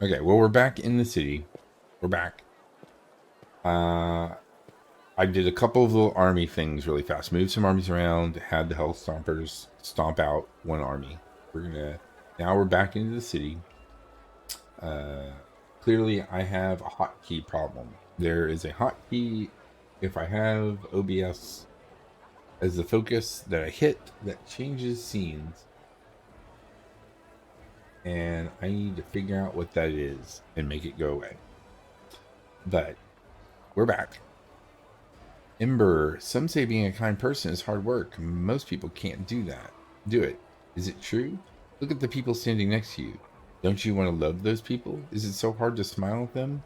Okay, well, we're back in the city. We're back. I did a couple of little army things really fast. Moved some armies around, had the Hell Stompers stomp out one army. Now we're back into the city. Uh, Clearly, I have a hotkey problem. There is a hotkey if I have OBS as the focus that I hit that changes scenes, and I need to figure out what that is and make it go away. But we're back. Ember, some say being a kind person is hard work. Most people can't do it. Is it true? Look at the people standing next to you. Don't you want to love those people? Is it so hard to smile at them?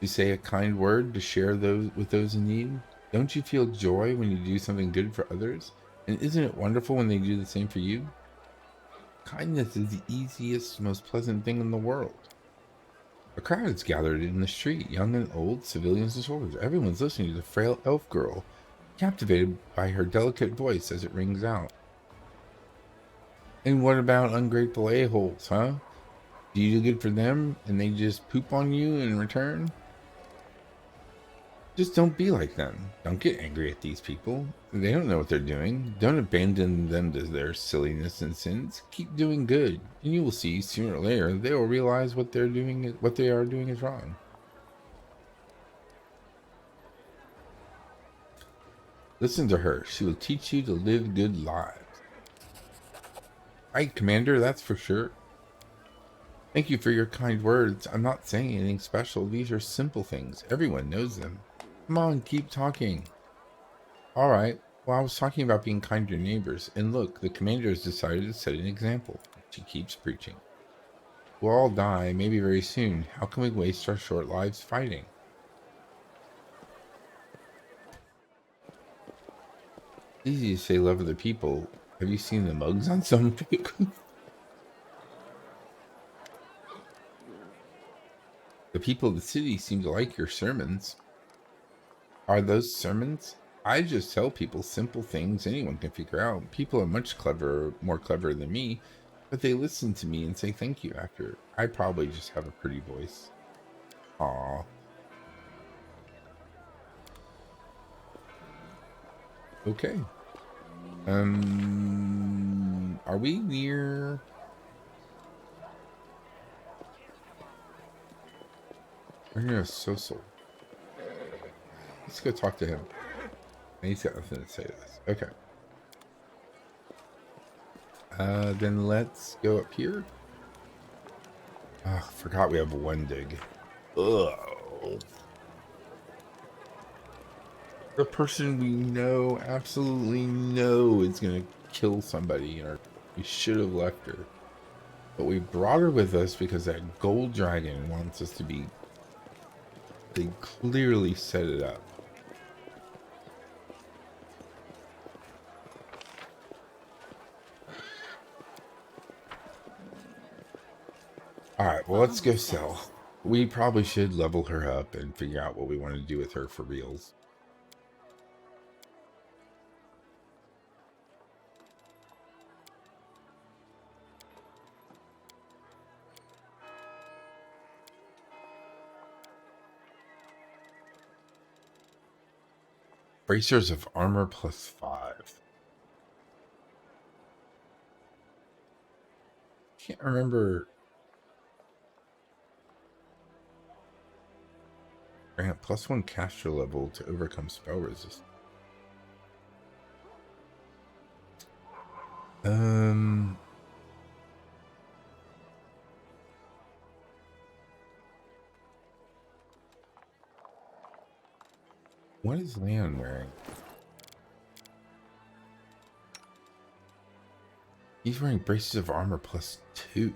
To say a kind word, to share those with those in need? Don't you feel joy when you do something good for others? And isn't it wonderful when they do the same for you? Kindness is the easiest, most pleasant thing in the world. A crowd is gathered in the street, young and old, civilians and soldiers. Everyone's listening to the frail elf girl, captivated by her delicate voice as it rings out. And what about ungrateful a-holes, huh? Do you do good for them and they just poop on you in return? Just don't be like them. Don't get angry at these people. They don't know what they're doing. Don't abandon them to their silliness and sins. Keep doing good, and you will see sooner or later they will realize what they are doing is wrong. Listen to her. She will teach you to live good lives. Right, Commander, that's for sure. Thank you for your kind words. I'm not saying anything special. These are simple things. Everyone knows them. Come on, keep talking. All right. Well, I was talking about being kind to your neighbors. And look, the commander has decided to set an example. She keeps preaching. We'll all die, maybe very soon. How can we waste our short lives fighting? Easy to say love of the people. Have you seen the mugs on some vehicles? The people of the city seem to like your sermons. Are those sermons? I just tell people simple things anyone can figure out. People are much more clever than me, but they listen to me and say thank you after. I probably just have a pretty voice. Aw. Okay. Are we near? We're near a social. Let's go talk to him. And he's got nothing to say to us. Okay. Then let's go up here. Oh, forgot we have one dig. Ugh. The person we know, absolutely know, is gonna kill somebody, and we should have left her. But we brought her with us because that gold dragon wants us to be. They clearly set it up. Alright, well, let's go sell. We probably should level her up and figure out what we want to do with her for reals. Bracers of armor +5. Can't remember. Grant +1 caster level to overcome spell resist. What is Leon wearing? He's wearing braces of armor +2.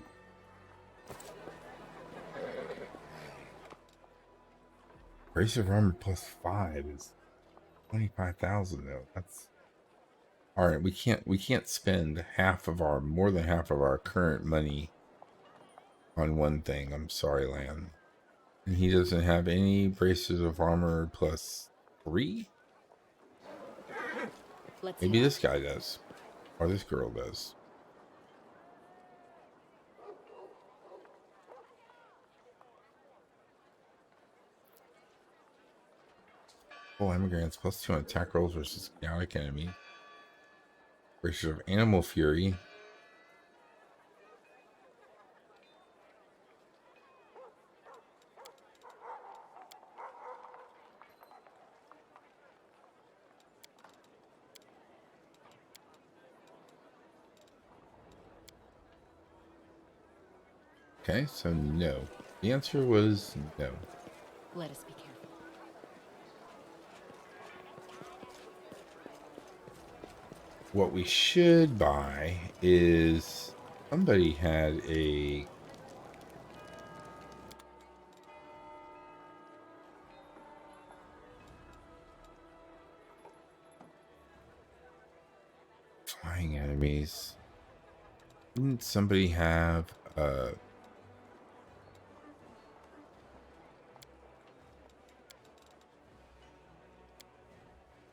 Brace of armor +5 is 25,000 though. That's all right. We can't spend more than half of our current money on one thing. I'm sorry, Lan. And he doesn't have any braces of armor +3. Maybe this guy does, or this girl does. Full immigrants +2 on attack rolls versus chaotic enemies. Versus of animal fury. Okay, so no. The answer was no. Let us be careful. What we should buy is somebody had a flying enemies. Didn't somebody have a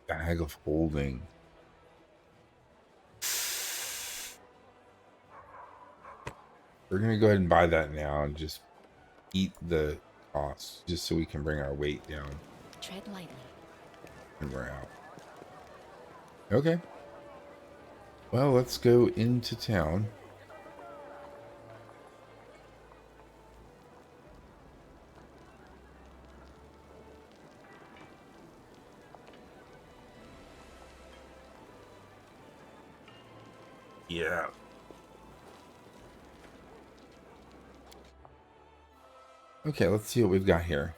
bag of holding? We're gonna go ahead and buy that now and just eat the costs just so we can bring our weight down. Tread lightly. And we're out. Okay. Well, let's go into town. Yeah. Okay, let's see what we've got here.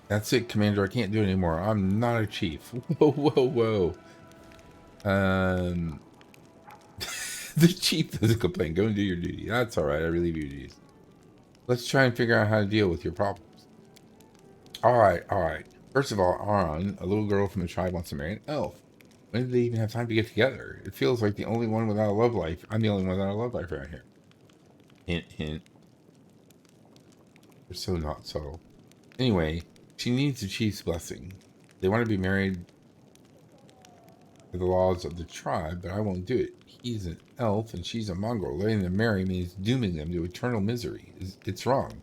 That's it, Commander. I can't do it anymore. I'm not a chief. Whoa, whoa, whoa. The chief doesn't complain. Go and do your duty. That's all right. I relieve your duties. Let's try and figure out how to deal with your problems. All right, all right. First of all, Aron, a little girl from the tribe, wants to marry an elf. When did they even have time to get together? It feels like the only one without a love life. I'm the only one without a love life around here. Hint, hint. They're so not subtle. Anyway, she needs the chief's blessing. They want to be married to the laws of the tribe, but I won't do it. He's an elf and she's a mongrel. Letting them marry means dooming them to eternal misery. It's wrong.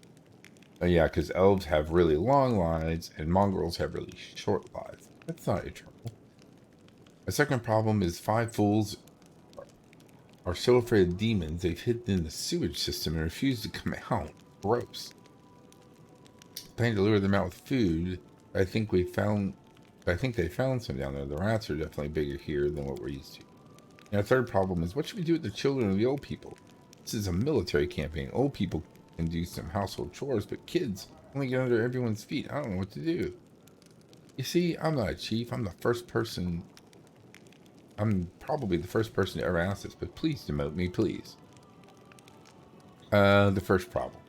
Oh yeah, because elves have really long lives and mongrels have really short lives. That's not eternal. A second problem is 5 fools are so afraid of demons they've hidden in the sewage system and refuse to come out. Gross. Planning to lure them out with food. I think they found some down there. The rats are definitely bigger here than what we're used to. And our third problem is, what should we do with the children and the old people? This is a military campaign. Old people can do some household chores, but kids only get under everyone's feet. I don't know what to do. You see, I'm not a chief. I'm probably the first person to ever ask this, but please demote me, please. The first problem.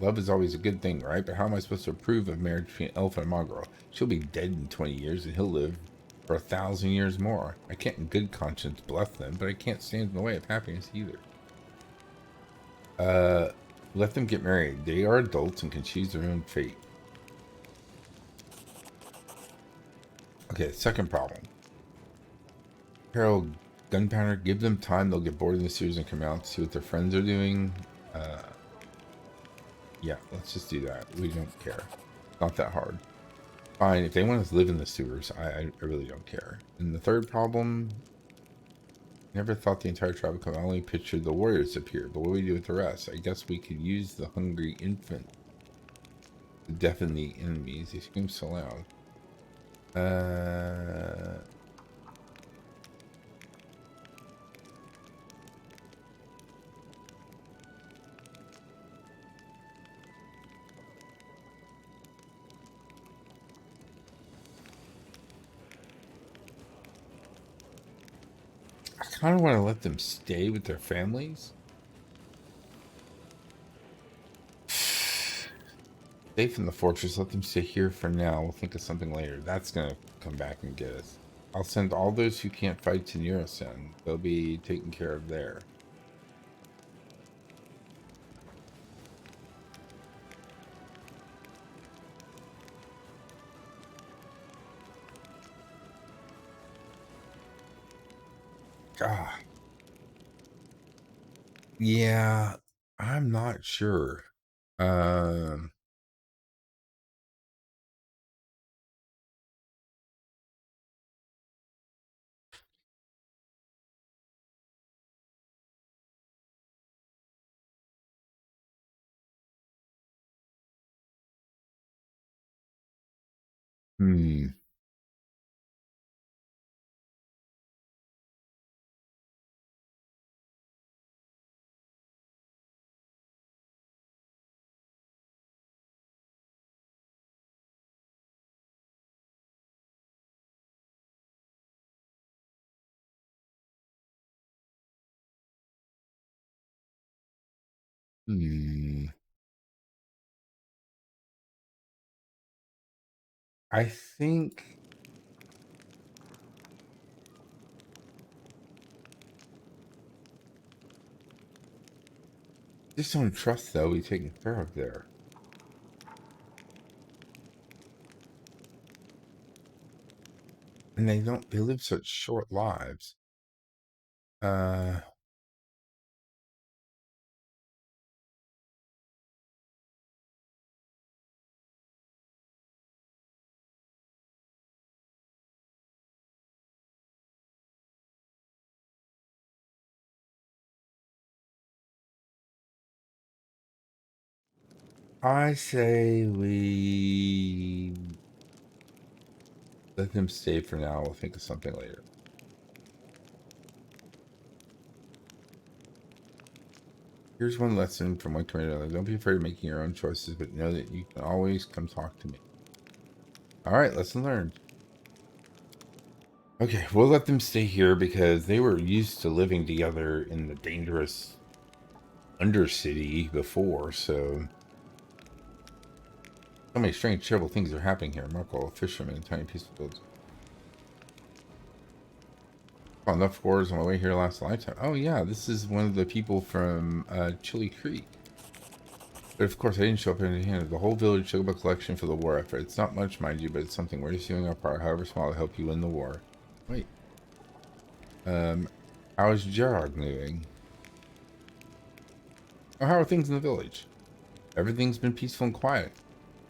Love is always a good thing, right? But how am I supposed to approve of marriage between an elf and a mongrel? She'll be dead in 20 years, and he'll live for 1,000 years more. I can't in good conscience bless them, but I can't stand in the way of happiness either. Let them get married. They are adults and can choose their own fate. Okay, second problem. Harold, Gunpowder, give them time. They'll get bored in the series and come out to see what their friends are doing. Yeah, let's just do that. We don't care. Not that hard. Fine, if they want to live in the sewers, I really don't care. And the third problem, never thought the entire tribe would come. I only pictured the warriors appear, but what do we do with the rest? I guess we could use the hungry infant to deafen the enemies. He screams so loud. I kind of want to let them stay with their families. Safe in the fortress, let them stay here for now. We'll think of something later. That's gonna come back and get us. I'll send all those who can't fight to Neurosend. They'll be taken care of there. God. Yeah, I'm not sure. Um, hmm. Hmm. I think just don't trust though. We taken care of there, and they don't. They live such short lives. Uh, I say we let them stay for now. We'll think of something later. Here's one lesson from one to another. Don't be afraid of making your own choices, but know that you can always come talk to me. All right, lesson learned. Okay, we'll let them stay here because they were used to living together in the dangerous Undercity before, so many strange, terrible things are happening here. Marco, a fisherman, a tiny piece of village. Found enough scores on my way here last lifetime. Oh yeah, this is one of the people from Chili Creek. But of course, I didn't show up in hand. The whole village took up a collection for the war effort. It's not much, mind you, but it's something. We're just doing our part, however small, to help you win the war. Wait. How's Gerard doing? Oh, how are things in the village? Everything's been peaceful and quiet.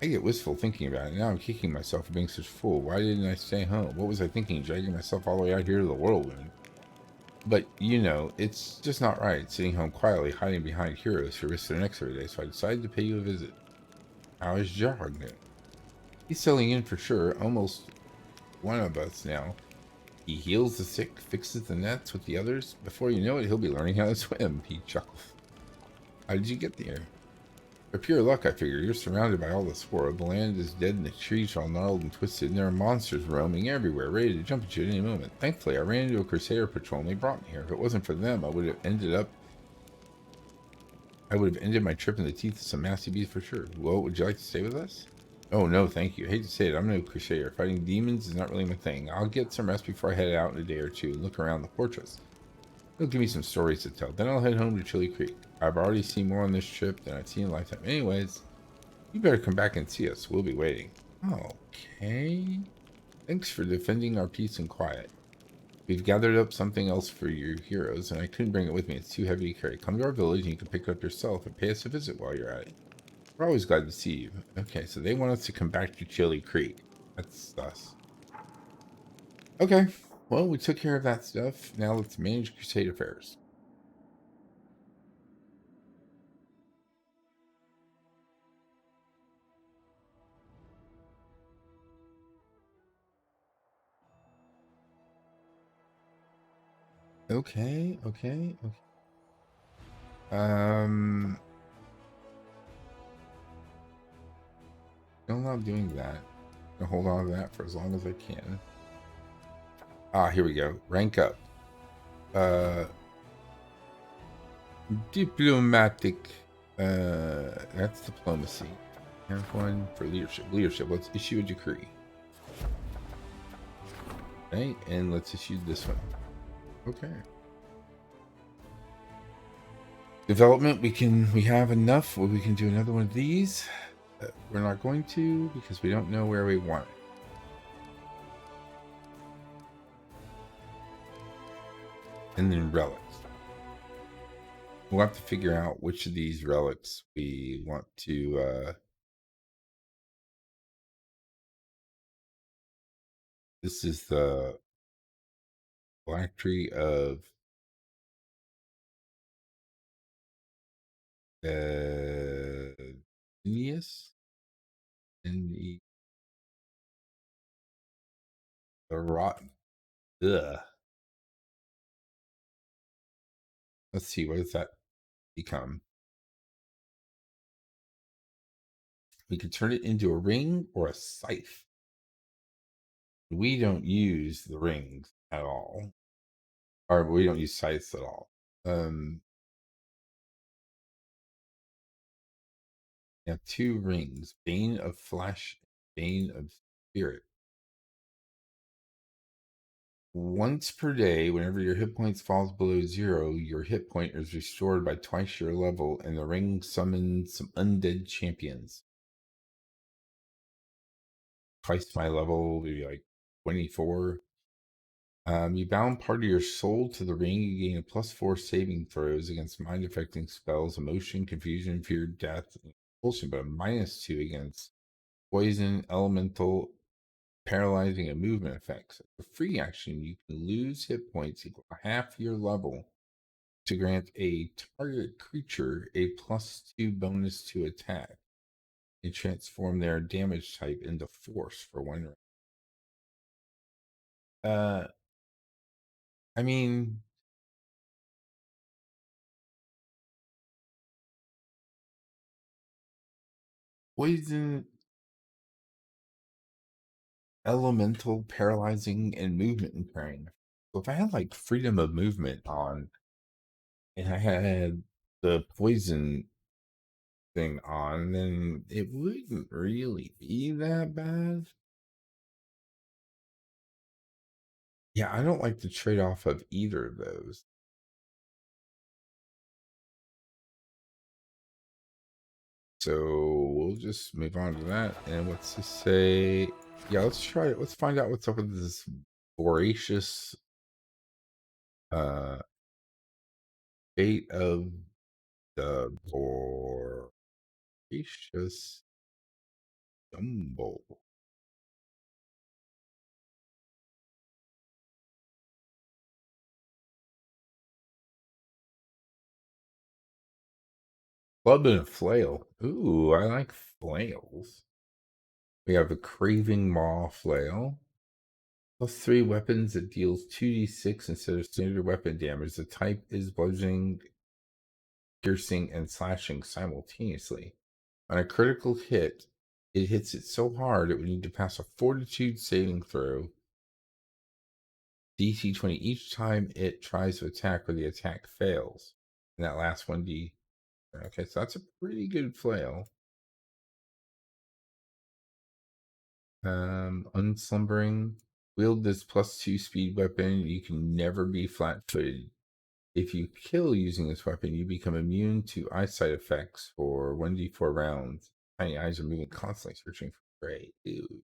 I get wistful thinking about it. Now I'm kicking myself for being such a fool. Why didn't I stay home? What was I thinking, dragging myself all the way out here to the whirlwind? But, you know, it's just not right, sitting home quietly, hiding behind heroes who risk their necks every day, so I decided to pay you a visit. How is Gerard doing? He's settling in for sure, almost one of us now. He heals the sick, fixes the nets with the others. Before you know it, he'll be learning how to swim. He chuckles. How did you get there? For pure luck, I figure. You're surrounded by all this war. The land is dead and the trees are all gnarled and twisted, and there are monsters roaming everywhere, ready to jump at you at any moment. Thankfully, I ran into a Crusader patrol and they brought me here. If it wasn't for them, I would have ended my trip in the teeth of some nasty beast for sure. Well, would you like to stay with us? Oh, no, thank you. I hate to say it, I'm no Crusader. Fighting demons is not really my thing. I'll get some rest before I head out in a day or two and look around the fortress. It'll give me some stories to tell. Then I'll head home to Chili Creek. I've already seen more on this trip than I've seen in a lifetime. Anyways, you better come back and see us. We'll be waiting. Okay. Thanks for defending our peace and quiet. We've gathered up something else for your heroes, and I couldn't bring it with me. It's too heavy to carry. Come to our village, and you can pick it up yourself and pay us a visit while you're at it. We're always glad to see you. Okay, so they want us to come back to Chili Creek. That's us. Okay, well, we took care of that stuff. Now let's manage Crusade affairs. Okay, okay, okay. No, I'm not doing that. I'll hold on to that for as long as I can. Ah, here we go. Rank up. Uh, Diplomatic. That's diplomacy. Have one for leadership. Leadership. Let's issue a decree. Okay, and let's issue this one. Okay. Development. We have enough. We can do another one of these. We're not going to because we don't know where we want it. And then relics. We'll have to figure out which of these relics we want to. This is the black tree of Phineas and the rotten. Ugh. Let's see. What does that become? We can turn it into a ring or a scythe. We don't use the rings at all, or we don't use scythes at all. We have two rings: Bane of Flesh, Bane of Spirit. Once per day, whenever your hit points falls below 0, your hit point is restored by twice your level, and the ring summons some undead champions. Twice my level, maybe like 24. You bound part of your soul to the ring. You gain a +4 saving throws against mind affecting spells, emotion, confusion, fear, death, and compulsion, but a -2 against poison, elemental, paralyzing, and movement effects. For free action, you can lose hit points equal to half your level to grant a target creature a +2 bonus to attack and transform their damage type into force for 1 round. Uh, I mean, poison, elemental, paralyzing, and movement impairing. So if I had like freedom of movement on and I had the poison thing on, then it wouldn't really be that bad. Yeah, I don't like the trade off of either of those. So we'll just move on to that. And let's just say, yeah, let's try it. Let's find out what's up with this voracious uh fate of the voracious jumbo. Club and a flail. Ooh, I like flails. We have a craving maw flail. +3 weapons that deals 2d6 instead of standard weapon damage. The type is bludgeoning, piercing, and slashing simultaneously. On a critical hit, it hits it so hard it would need to pass a fortitude saving throw, DC 20, each time it tries to attack or the attack fails. And that last 1d. Okay, so that's a pretty good flail. Unslumbering. Wield this +2 speed weapon. You can never be flat footed. If you kill using this weapon, you become immune to eyesight effects for 1d4 rounds. Tiny eyes are moving constantly, searching for prey. Ew. I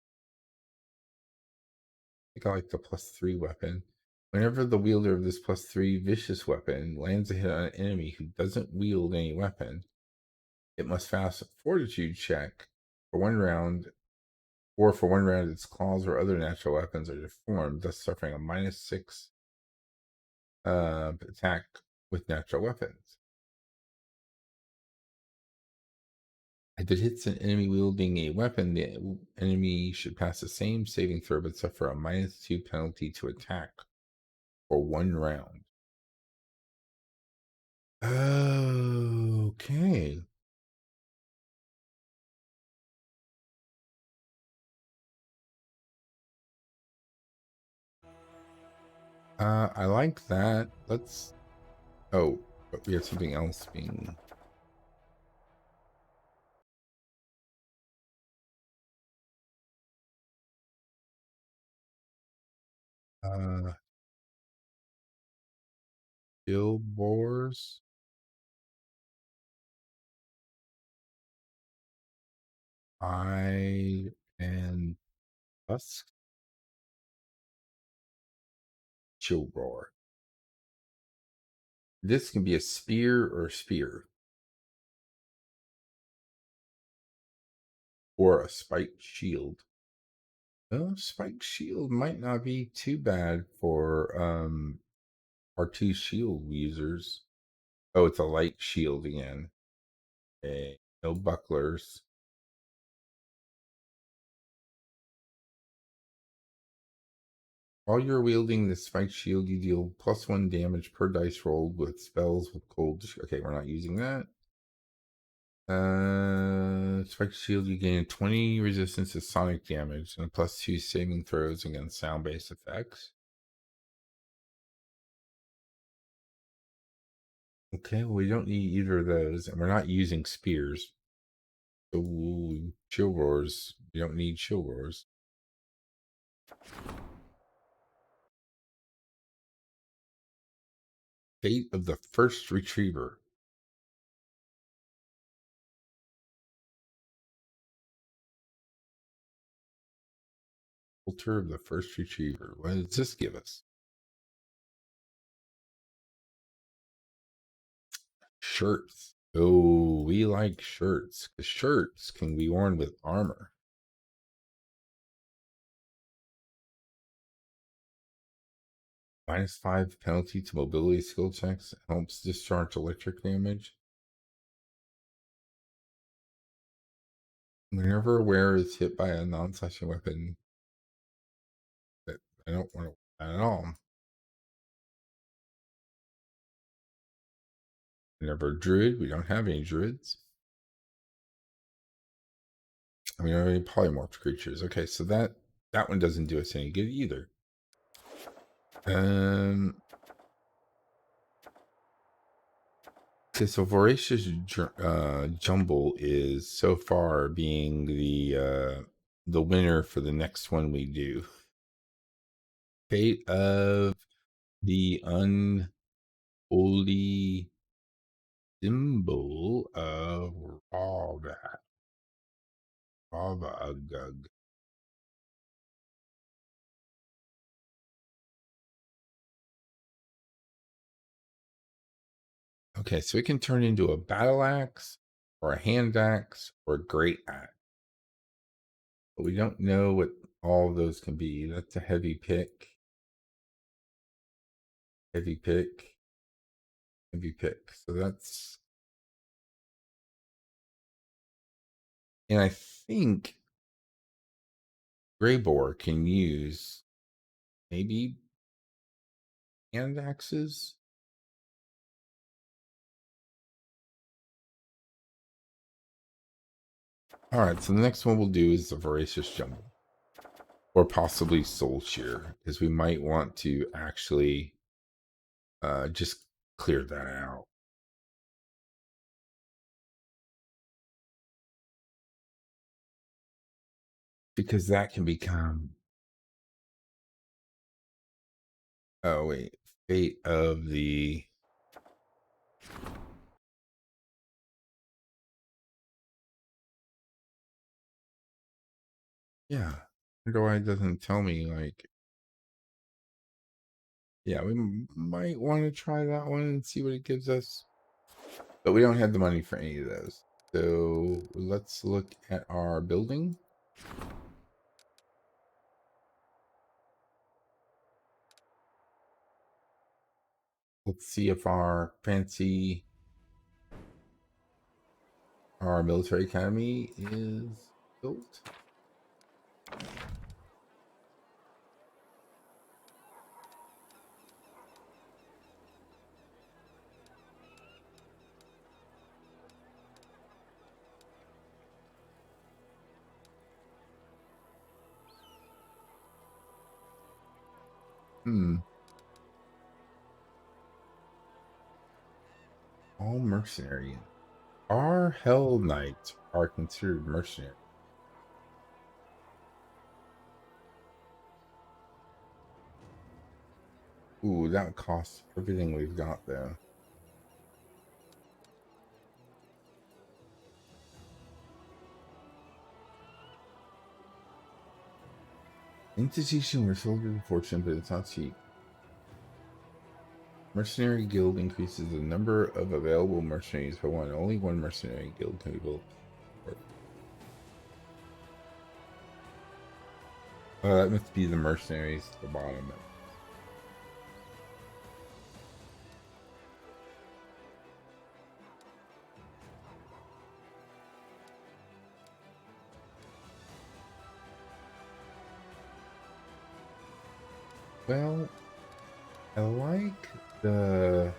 think I like the +3 weapon. Whenever the wielder of this +3 vicious weapon lands a hit on an enemy who doesn't wield any weapon, it must pass a fortitude check for 1 round, or for 1 round its claws or other natural weapons are deformed, thus suffering a -6 attack with natural weapons. If it hits an enemy wielding a weapon, the enemy should pass the same saving throw but suffer a -2 penalty to attack for 1 round. Okay. I like that. Let's. Oh, but we have something else being. Uh, Billboars. I and Tusk. Chill roar. This can be a spear or a spear. Or a spiked shield. Oh, spiked shield might not be too bad for our two shield users. Oh, it's a light shield again. Okay. No bucklers. While you're wielding the spiked shield, you deal +1 damage per dice rolled with spells with cold. Okay, we're not using that. Spiked shield, you gain 20 resistance to sonic damage and +2 saving throws against sound-based effects. Okay, well, we don't need either of those, and we're not using spears. So, chill roars. We don't need chill roars. Fate of the first retriever. Altar of the first retriever. What does this give us? Shirts. Oh, we like shirts. The shirts can be worn with armor. -5 penalty to mobility skill checks. Helps discharge electric damage. Whenever a wearer is hit by a non-slashing weapon, that I don't want to at all. Whenever a druid, we don't have any druids. We don't have any polymorph creatures. Okay, so that one doesn't do us any good either. Okay, so voracious jumble is so far being the winner for the next one we do. Fate of the unholy symbol of Ravagug. Okay, so it can turn into a battle axe or a hand axe or a great axe. But we don't know what all of those can be. That's a heavy pick. Heavy pick. Heavy pick. So that's... And I think Greybor can use maybe hand axes. All right, so the next one we'll do is the Voracious Jumble. Or possibly Soul Shear, because we might want to actually just clear that out. Because that can become... Oh, wait. Fate of the... Yeah. I wonder why it doesn't tell me, like... Yeah, we might want to try that one and see what it gives us. But we don't have the money for any of those. So let's look at our building. Let's see if our military academy is built. All mercenary. Our Hell Knights are considered mercenary. Ooh, that costs everything we've got though. Institution, we're filled with fortune, but it's not cheap. Mercenary guild increases the number of available mercenaries by one. Only one mercenary guild can be built. That must be the mercenaries at the bottom. Well, I like the...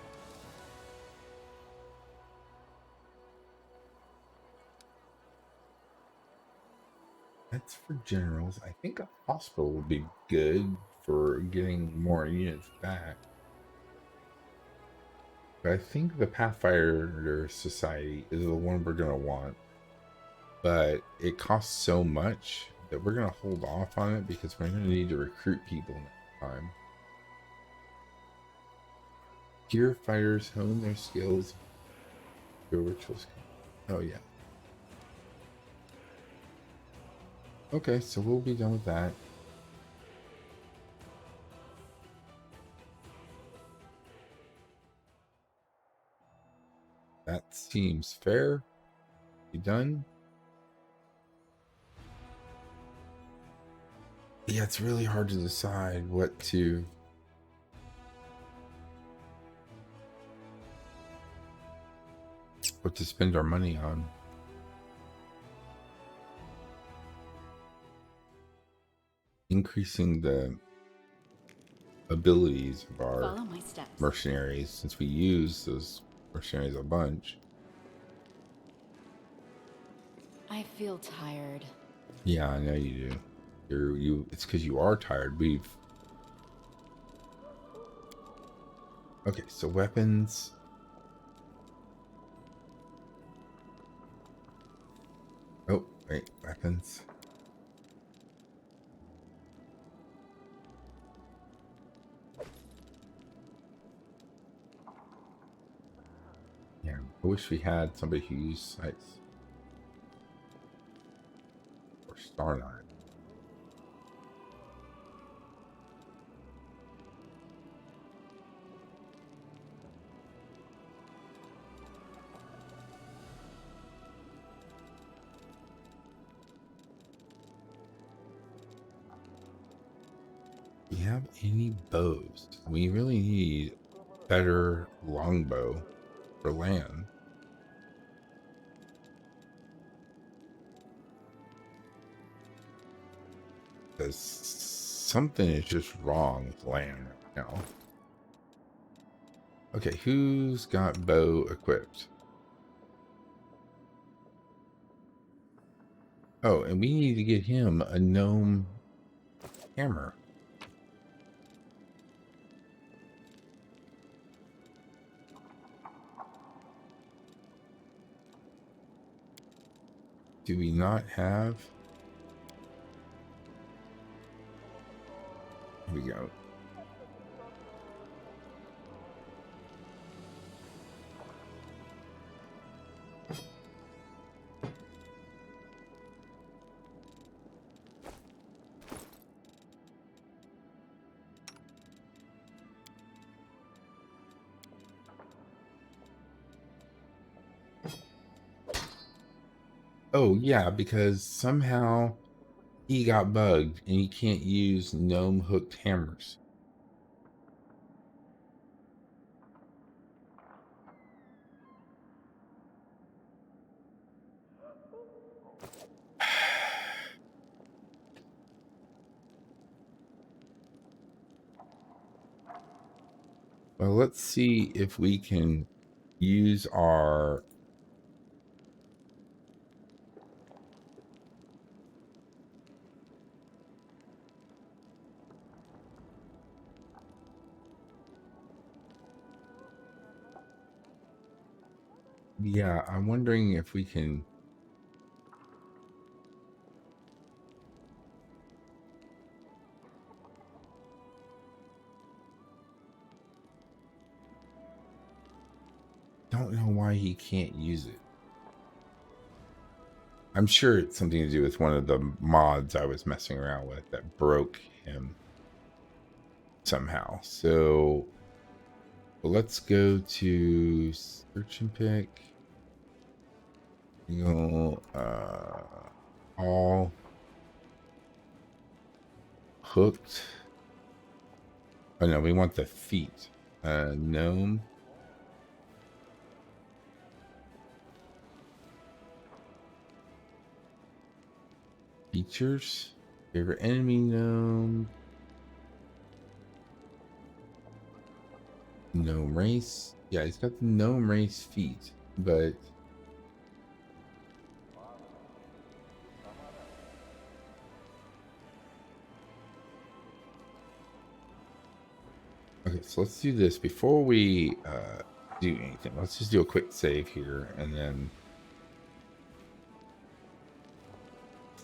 That's for generals. I think a hospital would be good for getting more units back. But I think the Pathfinder Society is the one we're going to want. But it costs so much that we're going to hold off on it because we're going to need to recruit people next time. Gear fighters hone their skills. Your rituals. Oh, yeah. Okay, so we'll be done with that. That seems fair. You done? Yeah, it's really hard to decide what to spend our money on. Increasing the abilities of our Follow my steps. mercenaries, since we use those mercenaries a bunch. I feel tired. Yeah, I know you do. It's because you are tired. Okay, so weapons. Oh, wait, weapons. Yeah, I wish we had somebody who used sights. Or Star Knife. Do we have any bows? We really need better longbow for land. Because something is just wrong with land right now. Okay, who's got bow equipped? Oh, and we need to get him a gnome hammer. Do we not have? Here we go. Oh, yeah, because somehow he got bugged and he can't use gnome hooked hammers. Well, let's see if we can use our... Yeah, I'm wondering if we can... Don't know why he can't use it. I'm sure it's something to do with one of the mods I was messing around with that broke him somehow. So But let's go to search and pick. You go, all hooked. Oh no, we want the feet. Gnome. Features. Favorite enemy gnome. Gnome race. Yeah, he's got the gnome race feet, but okay, so let's do this before we do anything. Let's just do a quick save here, and then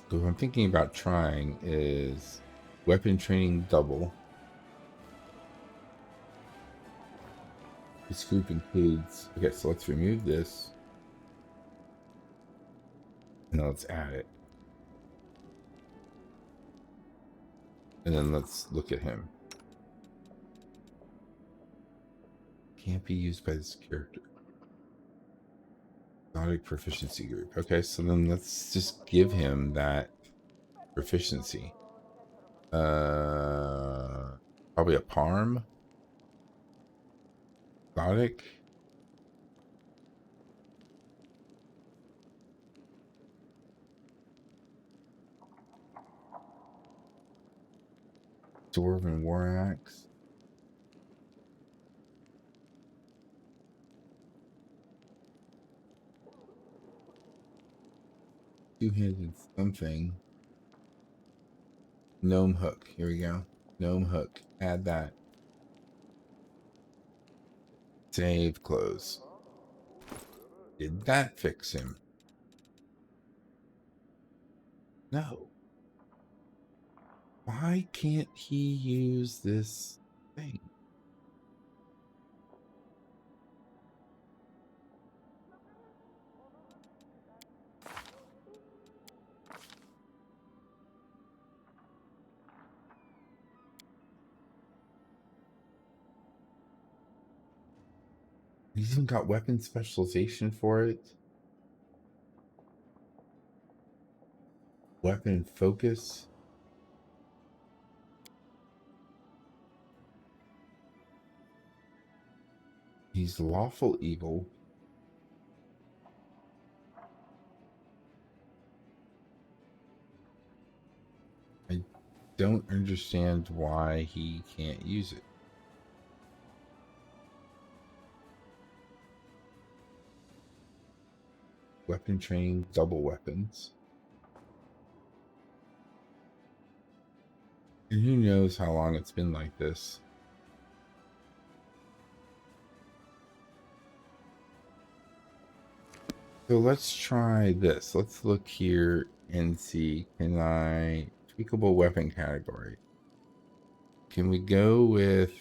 what I'm thinking about trying is weapon training double. This group includes, okay, so let's remove this. And let's add it. And then let's look at him. Can't be used by this character. Exotic proficiency group. Okay, so then let's just give him that proficiency. Probably a Parm. Exotic. Dwarven War Axe. Two-handed something. Gnome hook. Here we go. Gnome hook. Add that. Save, close. Did that fix him? No. Why can't he use this thing? He's even got weapon specialization for it. Weapon focus. He's lawful evil. I don't understand why he can't use it. Weapon training, double weapons. And who knows how long it's been like this. So let's try this. Let's look here and see, can I tweakable weapon category? Can we go with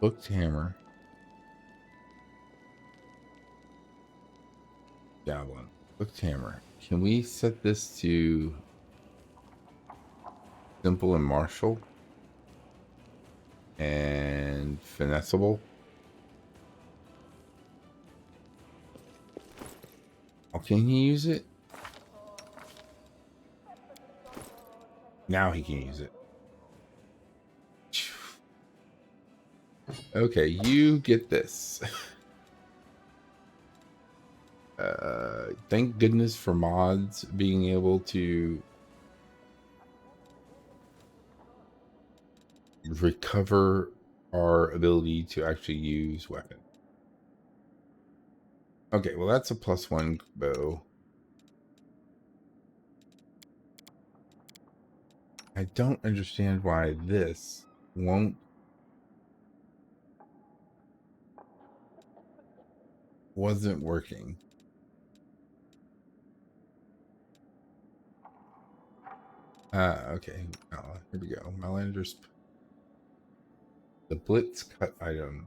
hooked hammer? Javelin. Hooked hammer. Can we set this to simple and martial? And finessable? Oh, can he use it? Now he can use it. Okay, you get this. Thank goodness for mods being able to recover our ability to actually use weapon. Okay, well that's a +1 bow. I don't understand why this wasn't working. Okay. Oh, here we go. Malander's the Blitz cut item.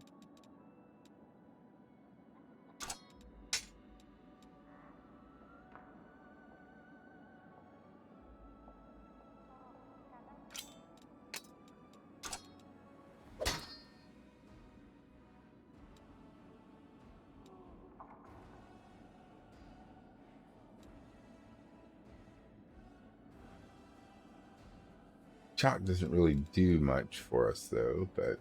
Chalk doesn't really do much for us though, but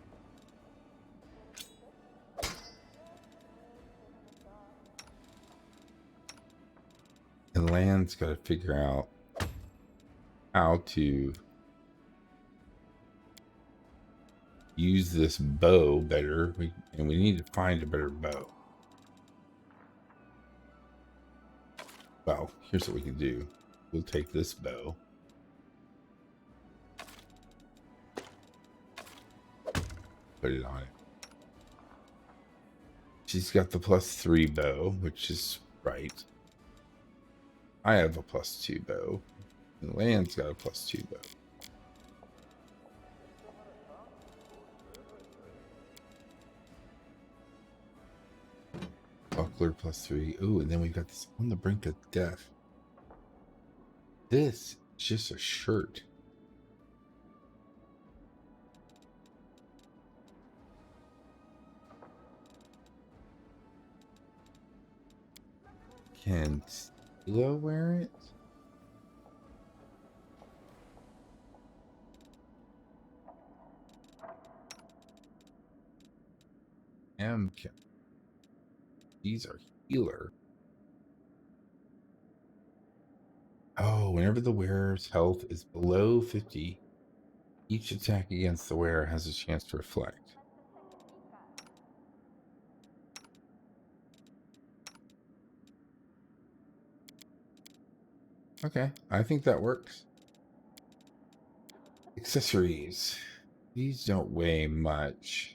and Land's got to figure out how to use this bow better. And we need to find a better bow. Well, here's what we can do. We'll take this bow. Put it on it. She's got the +3 bow, which is right. I have a +2 bow. And Land's got a +2 bow. Buckler +3. Ooh, and then we've got this on the brink of death. This is just a shirt. Can Stila wear it? Am can. These are healer. Oh, whenever the wearer's health is below 50, each attack against the wearer has a chance to reflect. Okay, I think that works. Accessories. These don't weigh much.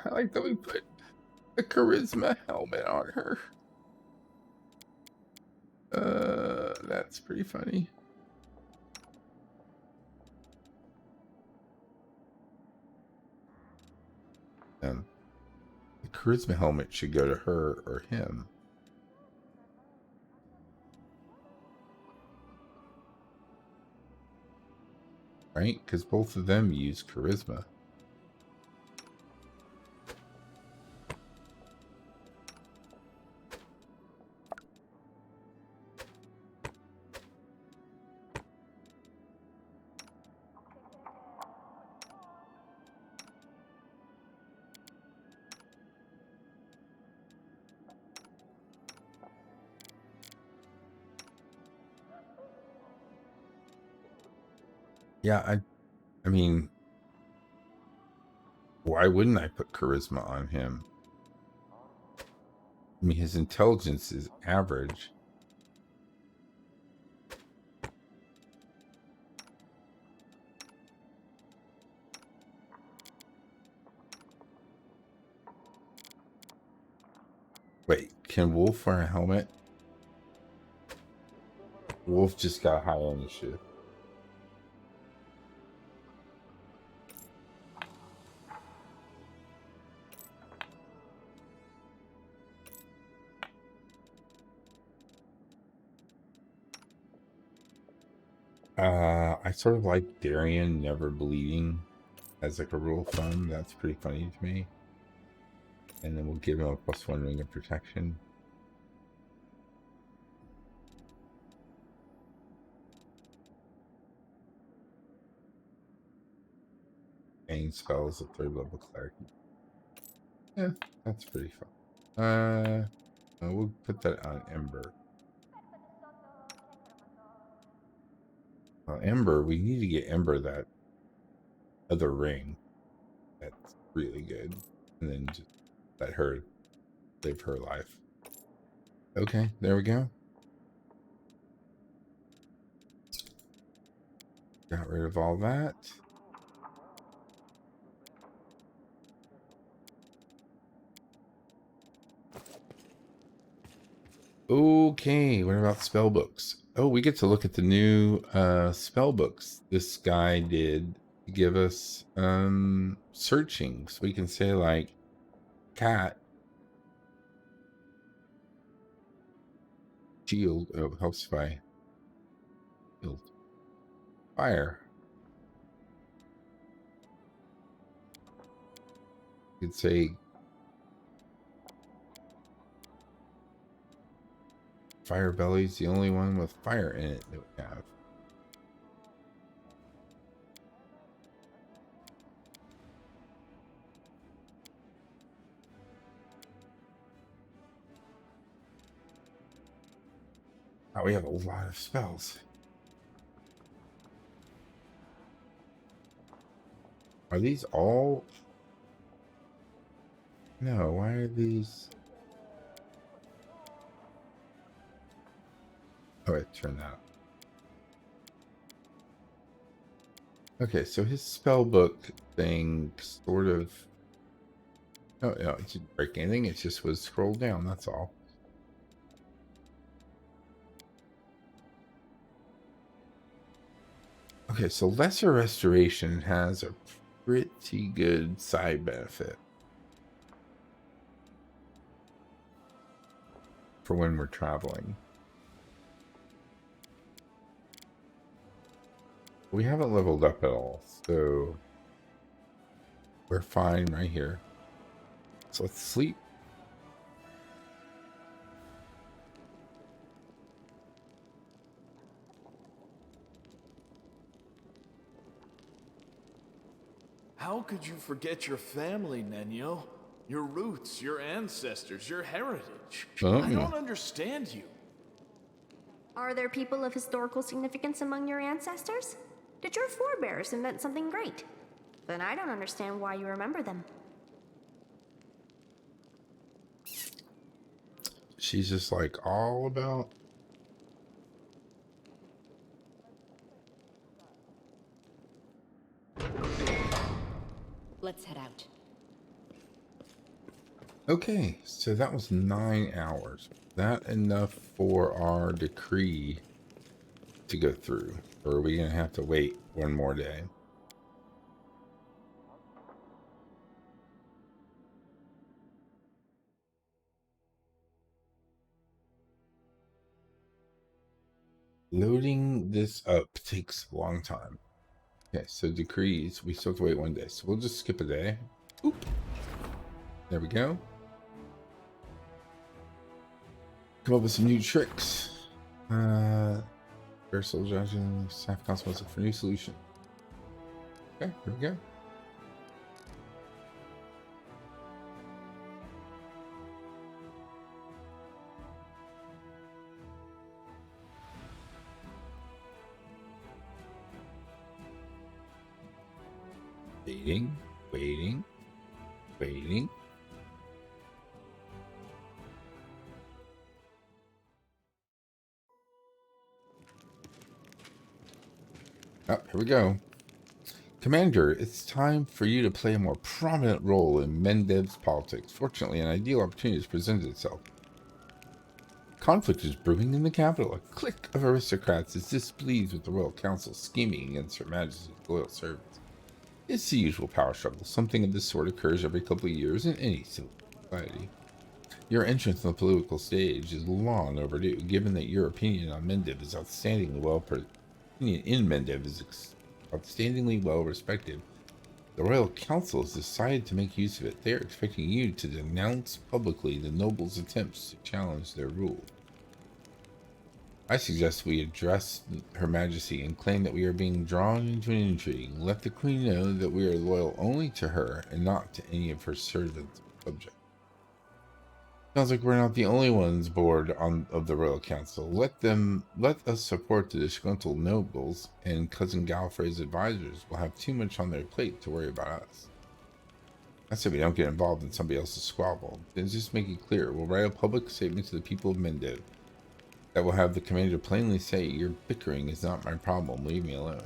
I like that we put a charisma helmet on her. That's pretty funny. The charisma helmet should go to her or him. Right? Because both of them use charisma. Yeah, I mean, why wouldn't I put charisma on him? I mean, his intelligence is average. Wait, can Wolf wear a helmet? Wolf just got high initiative. I sort of like Darian never bleeding as like a rule of thumb. That's pretty funny to me. And then we'll give him a +1 ring of protection. Main spells at 3rd level cleric. Yeah, that's pretty fun. We'll put that on Ember. Ember, we need to get Ember that other ring. That's really good. And then just let her live her life. Okay, there we go. Got rid of all that. Okay, what about spell books? Oh, we get to look at the new spell books this guy did to give us searching. So we can say like cat shield. Oh, helps by shield. Fire. You could say Fire Belly's the only one with fire in it that we have. Oh, we have a lot of spells. Are these all? No, why are these? Oh, wait, turn that up. Okay, so his spell book thing sort of. Oh, no, it didn't break anything. It just was scrolled down. That's all. Okay, so Lesser Restoration has a pretty good side benefit for when we're traveling. We haven't leveled up at all, so we're fine right here. So let's sleep. How could you forget your family, Nenyo? Your roots, your ancestors, your heritage. I don't understand you. Are there people of historical significance among your ancestors? Did your forebears invent something great? Then I don't understand why you remember them. She's just like all about. Let's head out. Okay, so that was 9 hours. That enough for our decree to go through? Or are we going to have to wait one more day? Loading this up takes a long time. Okay, so decrees, we still have to wait 1 day. So we'll just skip a day. Oop. There we go. Come up with some new tricks. Fair soul judging, staff consequences for new solution. Okay, here we go. Waiting, waiting, waiting. Oh, here we go. Commander, it's time for you to play a more prominent role in Mendev's politics. Fortunately, an ideal opportunity has presented itself. Conflict is brewing in the capital. A clique of aristocrats is displeased with the royal council scheming against Her Majesty's loyal servants. It's the usual power struggle. Something of this sort occurs every couple of years in any civil society. Your entrance on the political stage is long overdue, given that your opinion on Mendev is outstandingly outstandingly well respected. The Royal Council has decided to make use of it. They are expecting you to denounce publicly the nobles' attempts to challenge their rule. I suggest we address Her Majesty and claim that we are being drawn into an intrigue. Let the Queen know that we are loyal only to her and not to any of her servants or subjects. Sounds like we're not the only ones bored of the Royal Council. Let us support the disgruntled nobles, and Cousin Galfrey's advisors will have too much on their plate to worry about us. I said we don't get involved in somebody else's squabble. Then just make it clear. We'll write a public statement to the people of Mendev that will have the commander plainly say, "Your bickering is not my problem. Leave me alone."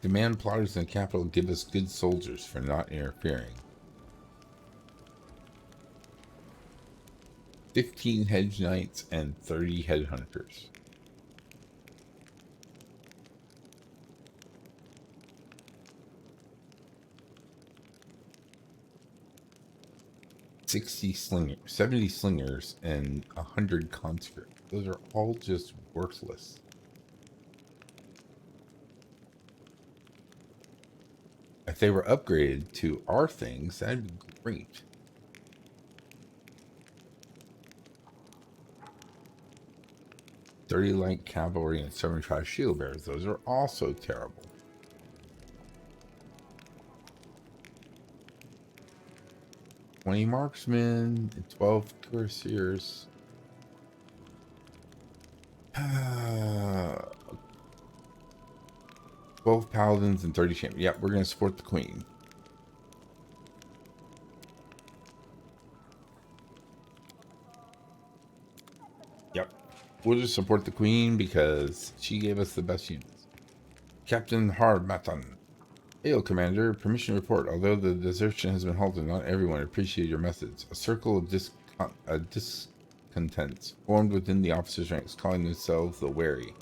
Demand plotters in the capital give us good soldiers for not interfering. 15 hedge knights, and 30 headhunters. $60 slingers, 70 slingers, and 100 conscripts. Those are all just worthless. If they were upgraded to our things, that'd be great. $30 light cavalry and 75 shield bearers. Those are also terrible. $20 marksmen and 12 cuirassiers. 12 paladins and 30 champions. Yep, we're going to support the queen. Yep. We'll just support the queen because she gave us the best units. Captain Harbatan. Hail, Commander. Permission to report. Although the desertion has been halted, not everyone appreciated your methods. A circle of discontents formed within the officers' ranks, calling themselves the Wary.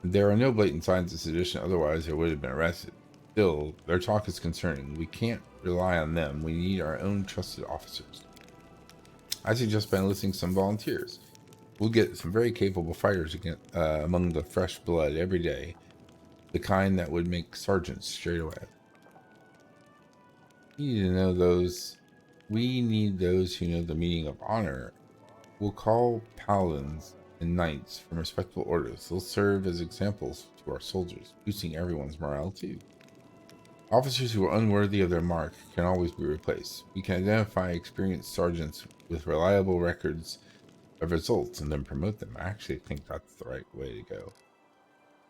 There are no blatant signs of sedition, otherwise they would have been arrested. Still, their talk is concerning. We can't rely on them. We need our own trusted officers. I suggest by enlisting some volunteers. We'll get some very capable fighters among the fresh blood every day. The kind that would make sergeants straight away. We need to know those. We need those who know the meaning of honor. We'll call paladins and knights from respectable orders. They'll serve as examples to our soldiers, boosting everyone's morale too. Officers who are unworthy of their mark can always be replaced. We can identify experienced sergeants with reliable records of results and then promote them. I actually think that's the right way to go.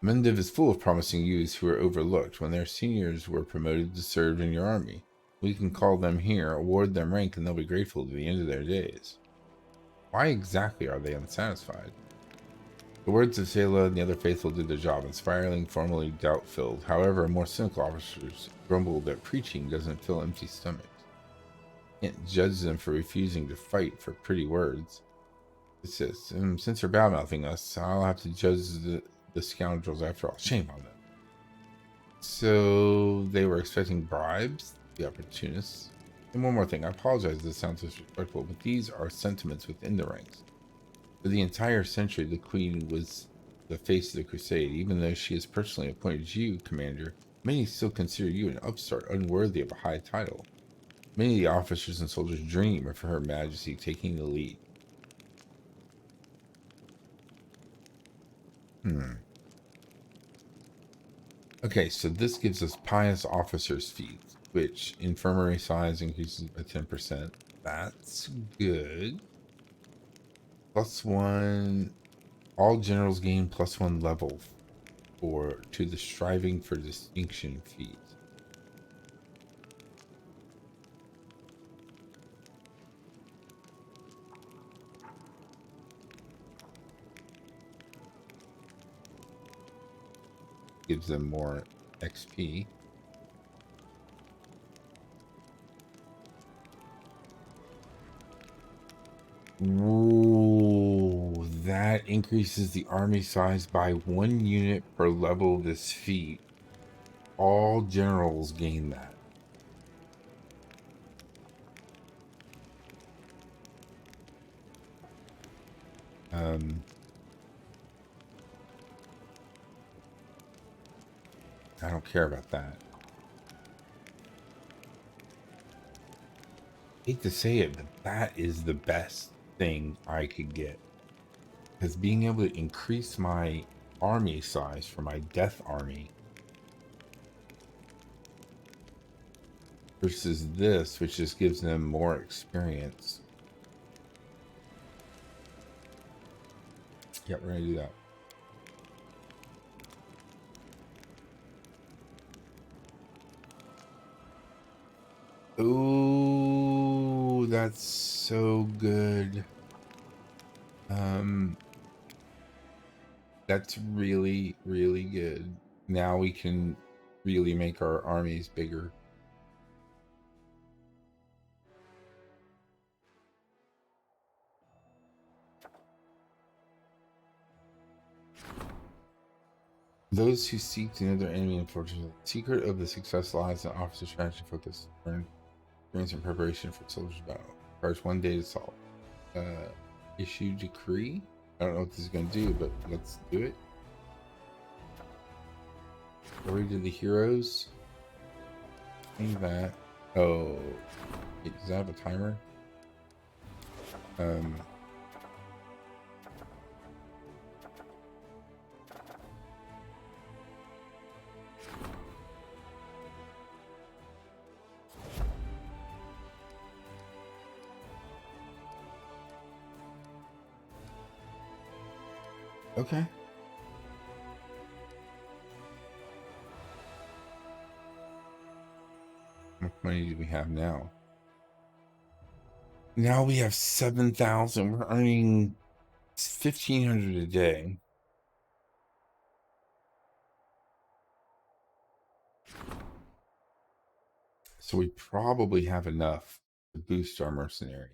Mendiv is full of promising youths who are overlooked. When their seniors were promoted to serve in your army, we can call them here, award them rank, and they'll be grateful to the end of their days. Why exactly are they unsatisfied? The words of Selah and the other faithful did their job, inspiring, formally doubt-filled. However, more cynical officers grumble that preaching doesn't fill empty stomachs. Can't judge them for refusing to fight for pretty words. It says, since they're bad-mouthing us, I'll have to judge the scoundrels after all. Shame on them. So they were expecting bribes, the opportunists. And one more thing, I apologize if this sounds disrespectful, but these are sentiments within the ranks. For the entire century, the Queen was the face of the crusade. Even though she has personally appointed you, Commander, many still consider you an upstart unworthy of a high title. Many of the officers and soldiers dream of Her Majesty taking the lead. Okay, so this gives us pious officers' feats, which infirmary size increases by 10%. That's good. +1. All generals gain +1 level to the striving for distinction feat. Gives them more XP. Ooh, that increases the army size by 1 unit per level of this feat. All generals gain that. I don't care about that. Hate to say it, but that is the best thing I could get. Because being able to increase my army size for my death army versus this, which just gives them more experience. Yeah, we're gonna do that. Ooh, that's so good. That's really, really good. Now we can really make our armies bigger. Those who seek to know their enemy, unfortunately, the secret of the success lies in officer strategy focus, experience and preparation for soldiers' battle. Requires 1 day to solve. Issue decree. I don't know what this is going to do, but let's do it. Glory to the heroes. Think that. Oh, wait, does that have a timer? Okay. How much money do we have now? Now we have 7,000. We're earning 1,500 a day. So we probably have enough to boost our mercenary.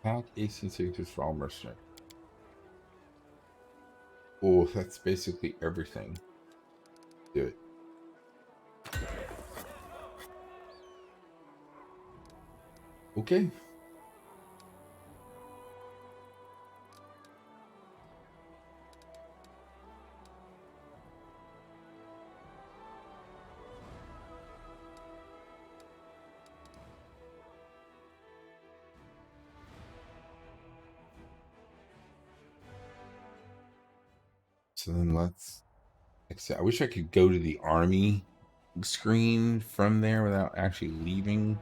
Pack AC signatures for all mercenaries. Oh, that's basically everything. Do it. Okay. So then let's. I wish I could go to the army screen from there without actually leaving.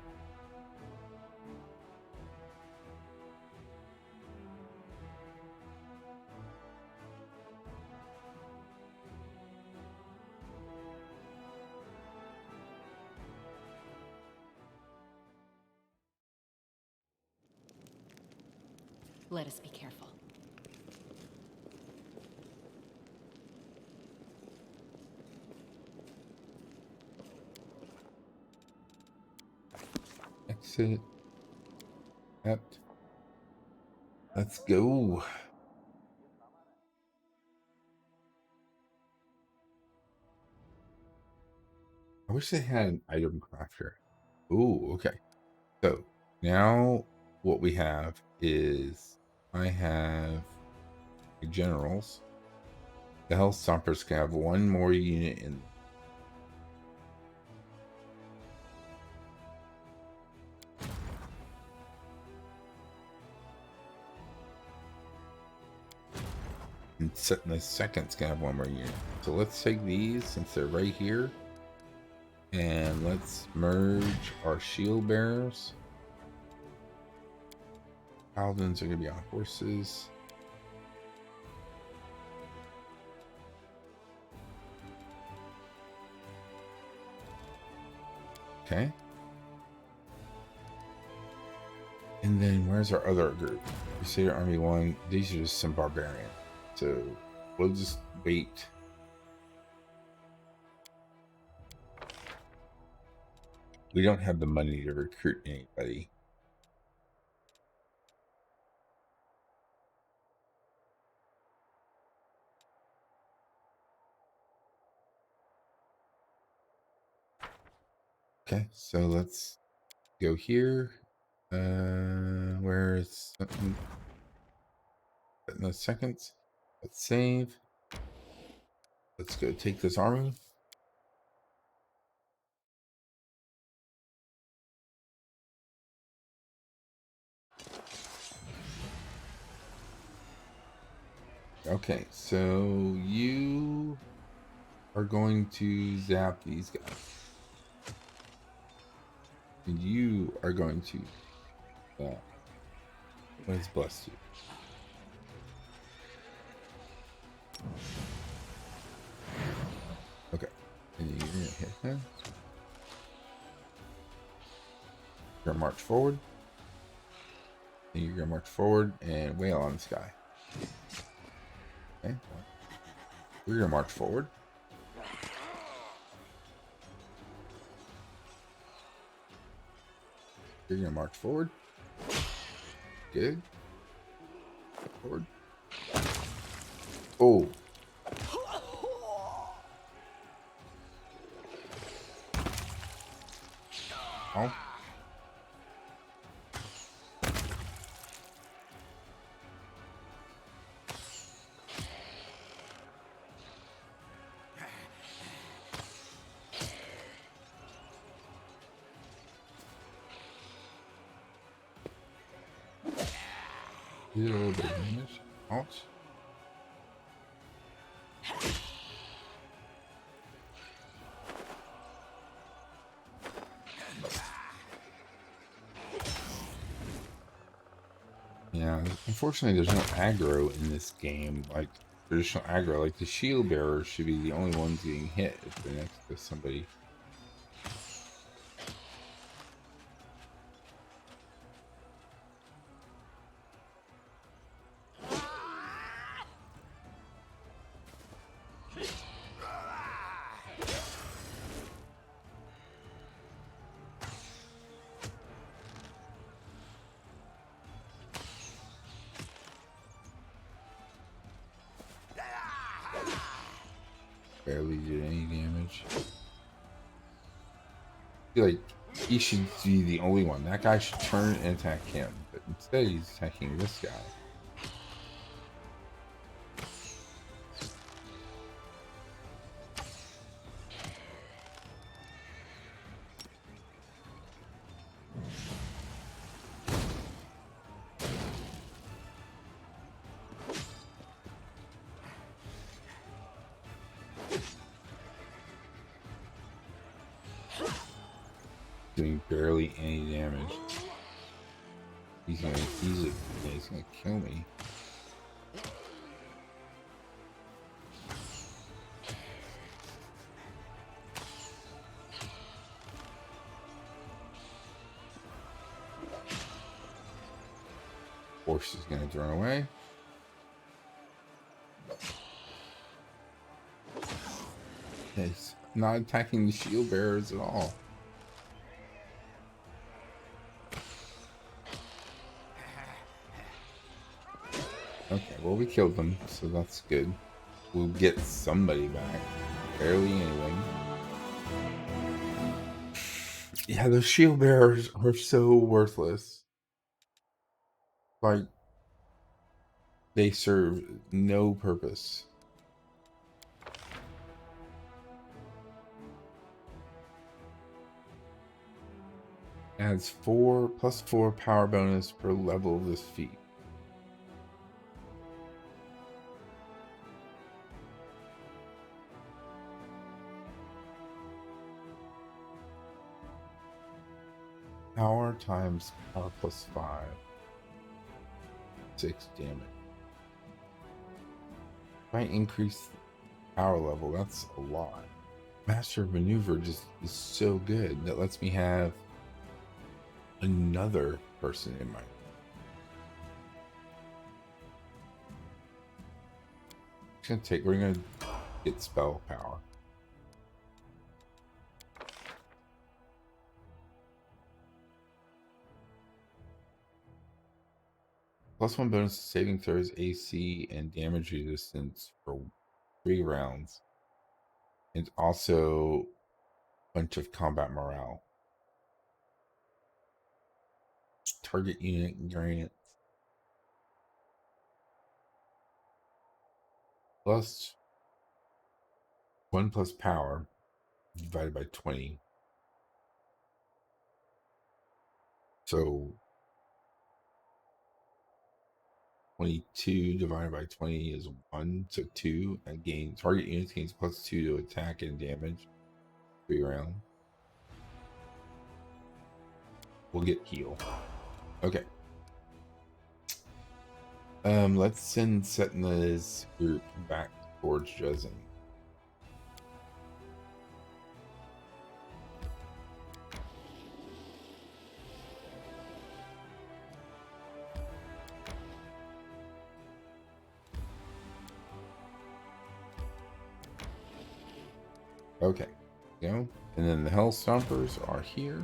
Let us be careful. Exit. Yep. Let's go. I wish they had an item crafter. Ooh, okay. So now what we have is I have the generals. The health stoppers can have one more unit in. And the second's gonna have one more unit. So let's take these since they're right here. And let's merge our shield bearers. Paladins are gonna be on horses. Okay. And then where's our other group? Crusader Army 1. These are just some barbarian. So we'll just wait. We don't have the money to recruit anybody. Okay, so let's go here. Where's no seconds? Let's save. Let's go take this army. Okay, so you are going to zap these guys. And you are going to let's bless you. Okay. And you're gonna hit him. You're gonna march forward. And you're gonna march forward and wail on this guy. Okay. We're gonna march forward. We're gonna march forward. Good. Forward. Oh. Oh. Did a little bit of damage. Ouch. Yeah, unfortunately, there's no aggro in this game. Like traditional aggro, like the shield bearers should be the only ones getting hit if they're next to somebody. Barely did any damage. I feel like he should be the only one. That guy should turn and attack him, but instead he's attacking this guy. Doing barely any damage. He's gonna kill me. Horse is gonna run away. He's not attacking the shield bearers at all. Okay, well we killed them, so that's good. We'll get somebody back. Barely anything. Yeah, those shield bearers are so worthless. Like, they serve no purpose. Adds 4+4 power bonus per level of this feat. Power times power +5. 6 damage. If I increase power level, that's a lot. Master of Maneuver just is so good that lets me have another person in my. We're gonna get spell power. +1 bonus to saving throws, AC, and damage resistance for 3 rounds. And also a bunch of combat morale. Target unit grants. +1 plus power divided by 20. So 22 divided by 20 is 1, so 2. Again, target units gains +2 to attack and damage. 3 rounds. We'll get heal. Okay. Let's send Setna's group back towards Dresden. Okay. Go. And then the Hell Stompers are here.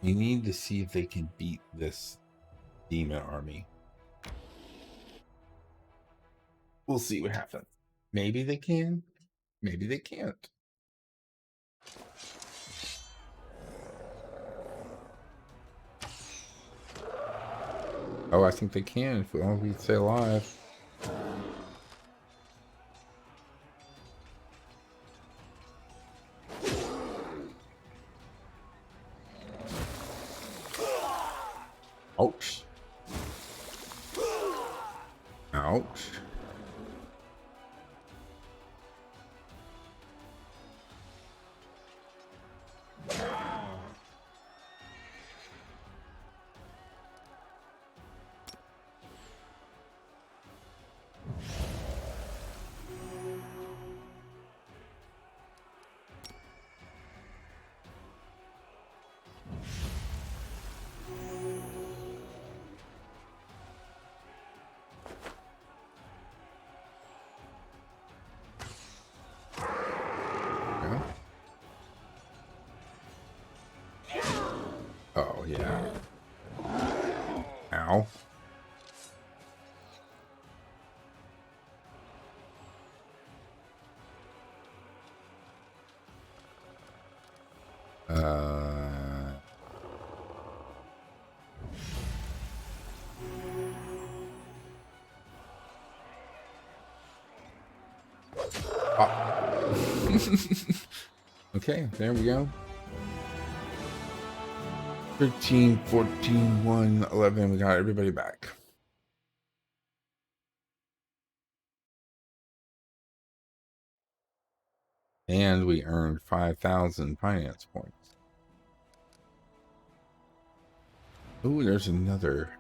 You need to see if they can beat this demon army. We'll see what happens. Maybe they can. Maybe they can't. Oh, I think they can if we only stay alive. Ouch. Ouch. Oh, yeah. Ow. Okay, there we go. 13, 14, 1, 11. We got everybody back. And we earned 5,000 finance points. Oh, there's another.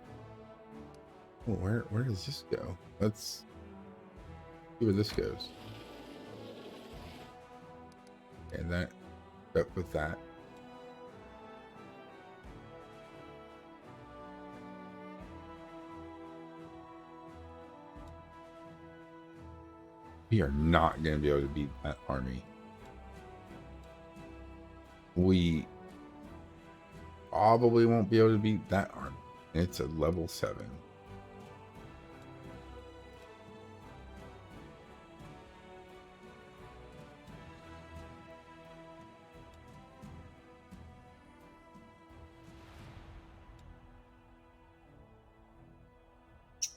Oh, where does this go? Let's see where this goes. And that up with that. We are not going to be able to beat that army. We probably won't be able to beat that army. It's a level 7.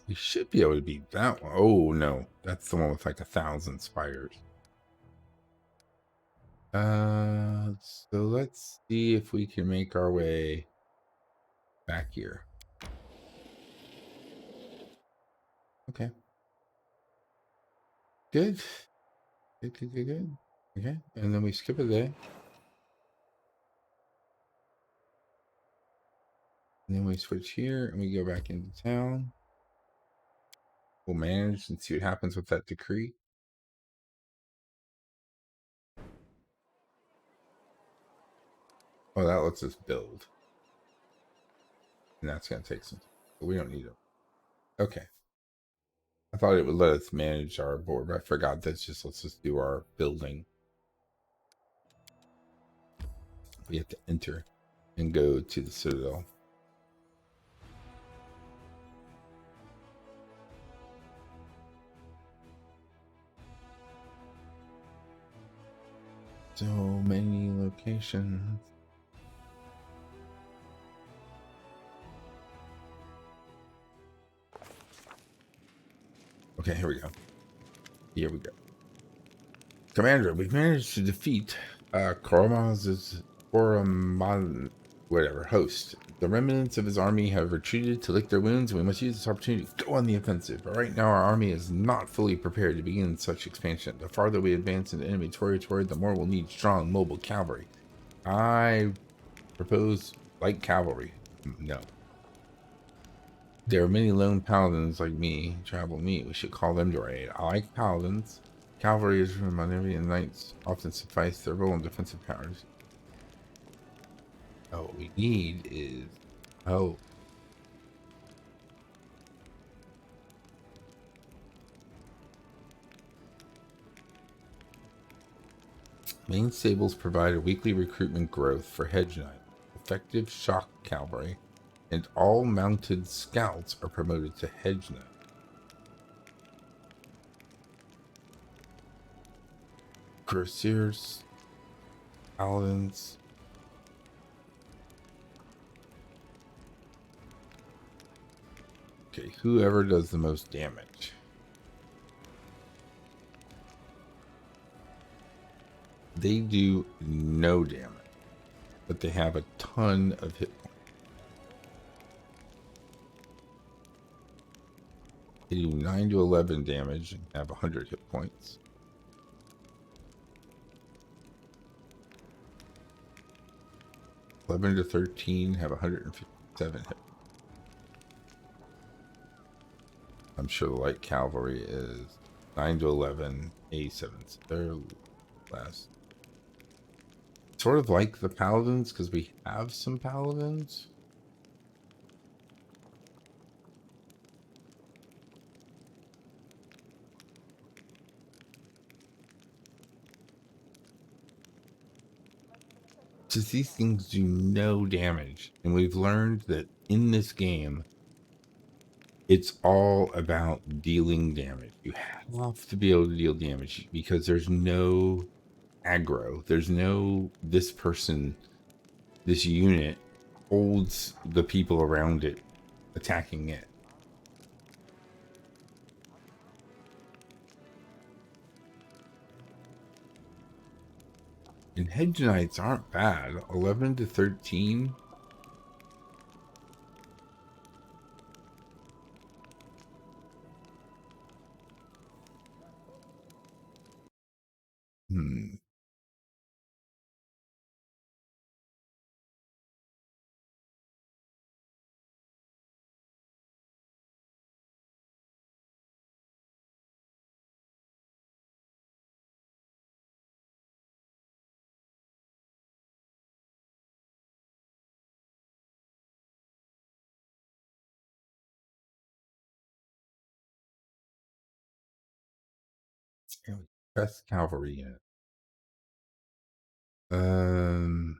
We should be able to beat that one. Oh, no. That's the one with like 1,000 spiders. So let's see if we can make our way back here. Okay. Good. Good. Okay. And then we skip a day. And then we switch here and we go back into town. We'll manage and see what happens with that decree. Oh, that lets us build. And that's going to take some time. But we don't need it. Okay. I thought it would let us manage our board, but I forgot that just lets us do our building. We have to enter and go to the Citadel. So many locations. Okay, here we go. Here we go. Commander, we've managed to defeat Koromaz's whatever host. The remnants of his army have retreated to lick their wounds, and we must use this opportunity to go on the offensive. But right now, our army is not fully prepared to begin such expansion. The farther we advance into enemy territory, the more we'll need strong, mobile cavalry. I propose light cavalry. No. There are many lone paladins like me, tribal meat. We should call them to our aid. I like paladins. Cavalry is from enemy and knights often suffice their role in defensive powers. Oh, what we need is main stables provide a weekly recruitment growth for hedge knight, effective shock cavalry, and all mounted scouts are promoted to hedge knight. Cuirassiers, paladins. Okay, whoever does the most damage. They do no damage, but they have a ton of hit points. They do 9 to 11 damage and have 100 hit points. (11 to 13) have 157 hit. I'm sure the light cavalry is 9 to 11, 87. So they're less. Sort of like the paladins, because we have some paladins. Just these things do no damage. And we've learned that in this game, it's all about dealing damage. You have to be able to deal damage because there's no aggro. There's no, this person, this unit holds the people around it attacking it. And hedge knights aren't bad. 11 to 13. Best cavalry unit. And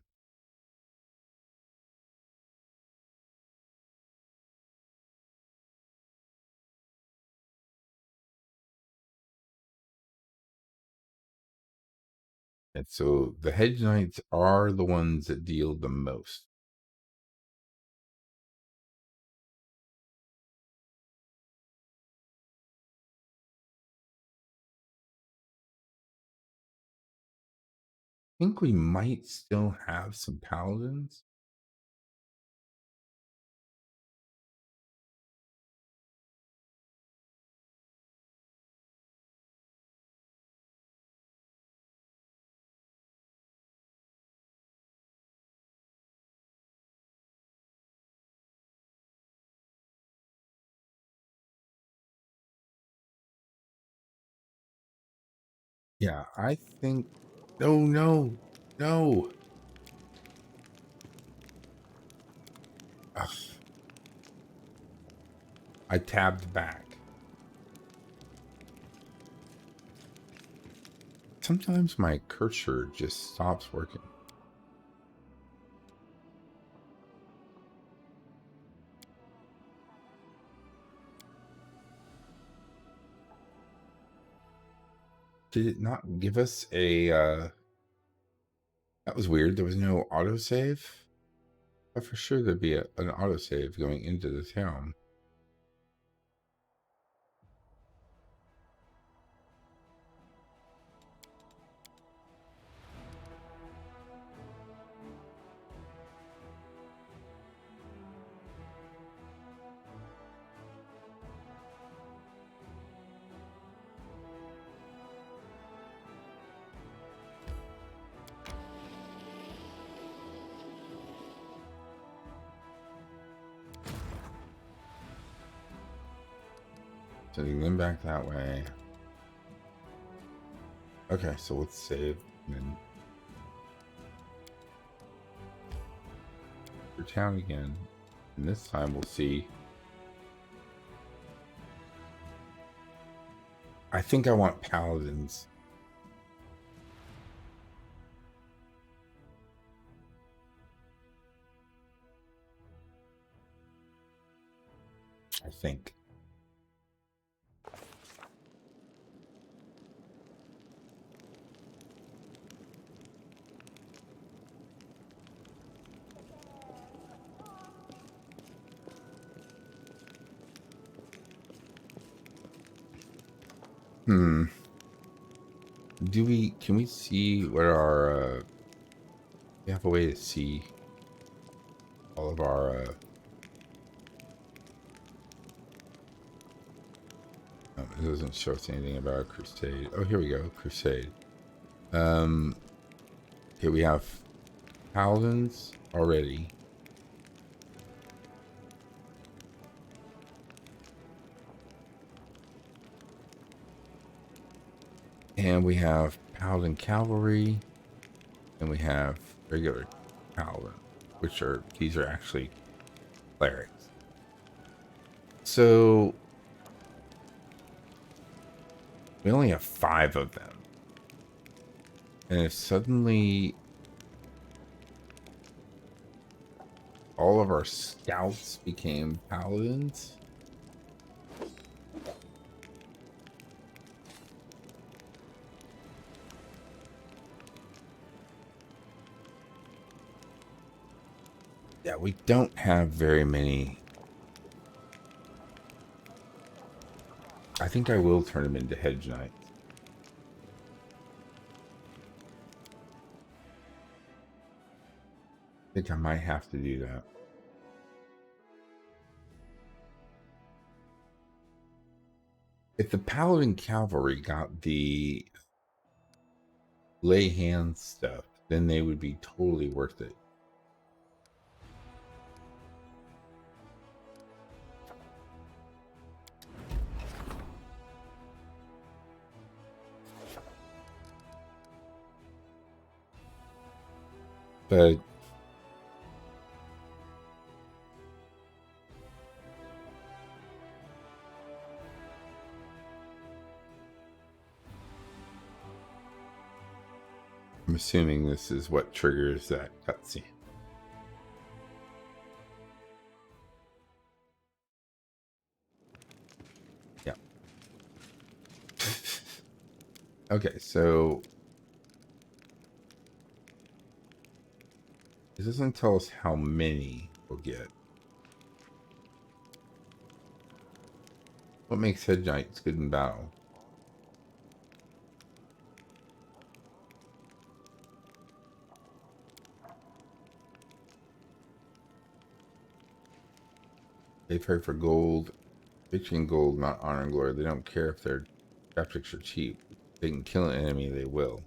so the hedge knights are the ones that deal the most. I think we might still have some paladins. Yeah, I think. Oh, no. No. Ugh. I tabbed back. Sometimes my cursor just stops working. Did it not give us a, that was weird. There was no autosave. I thought for sure there'd be an autosave going into the town. Sending them back that way. Okay, so let's save and then for town again. And this time we'll see. I think I want paladins. I think. Can we see what our, we have a way to see all of our, oh, it doesn't show us anything about a crusade. Oh, here we go. Crusade. Okay, we have paladins already. And we have paladin cavalry, and we have regular paladin, which are, these are actually clerics. So we only have 5 of them. And if suddenly all of our scouts became paladins, yeah, we don't have very many. I think I will turn them into hedge knights. I think I might have to do that. If the paladin cavalry got the lay hand stuff, then they would be totally worth it. But I'm assuming this is what triggers that cutscene. Yeah. Okay, so it doesn't tell us how many we'll get. What makes hedge knights good in battle? They pray for gold, victory and gold, not honor and glory. They don't care if their tactics are cheap. If they can kill an enemy, they will.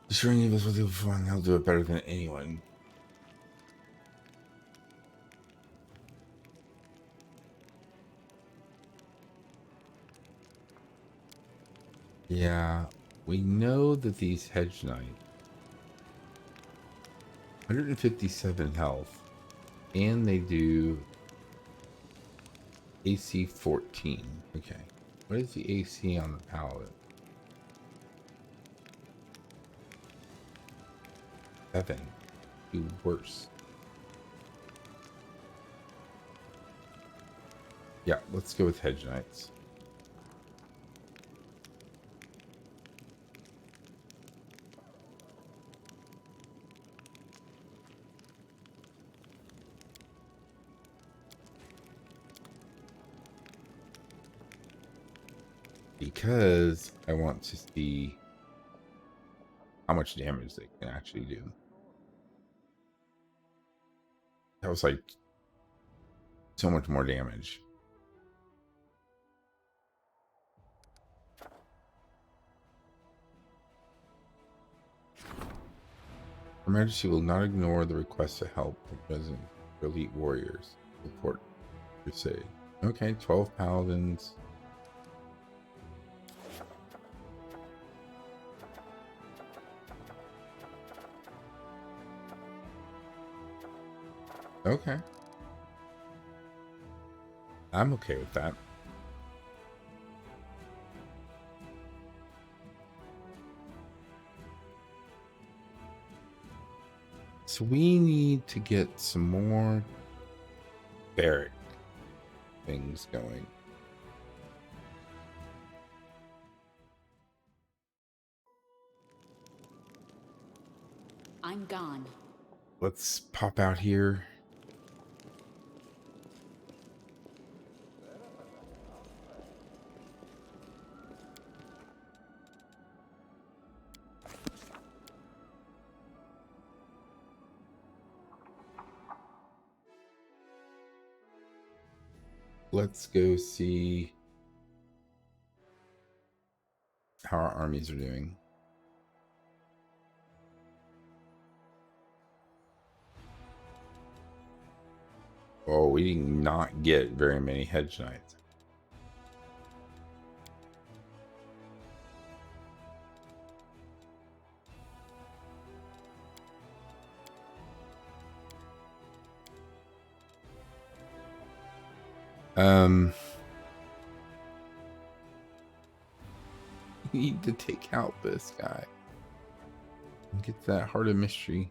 Destroying evil is what they'll find. They'll do it better than anyone. Yeah, we know that these hedge knights, 157 health, and they do AC 14. Okay, what is the AC on the paladin? 7. Do worse. Yeah, let's go with hedge knights. Because I want to see how much damage they can actually do. That was like so much more damage. Her Majesty will not ignore the request to help the President for elite warriors. Report crusade. Okay, 12 paladins. Okay. I'm okay with that. So we need to get some more barrack things going. I'm gone. Let's pop out here. Let's go see how our armies are doing. Oh, we did not get very many hedge knights. We need to take out this guy and get that heart of mystery.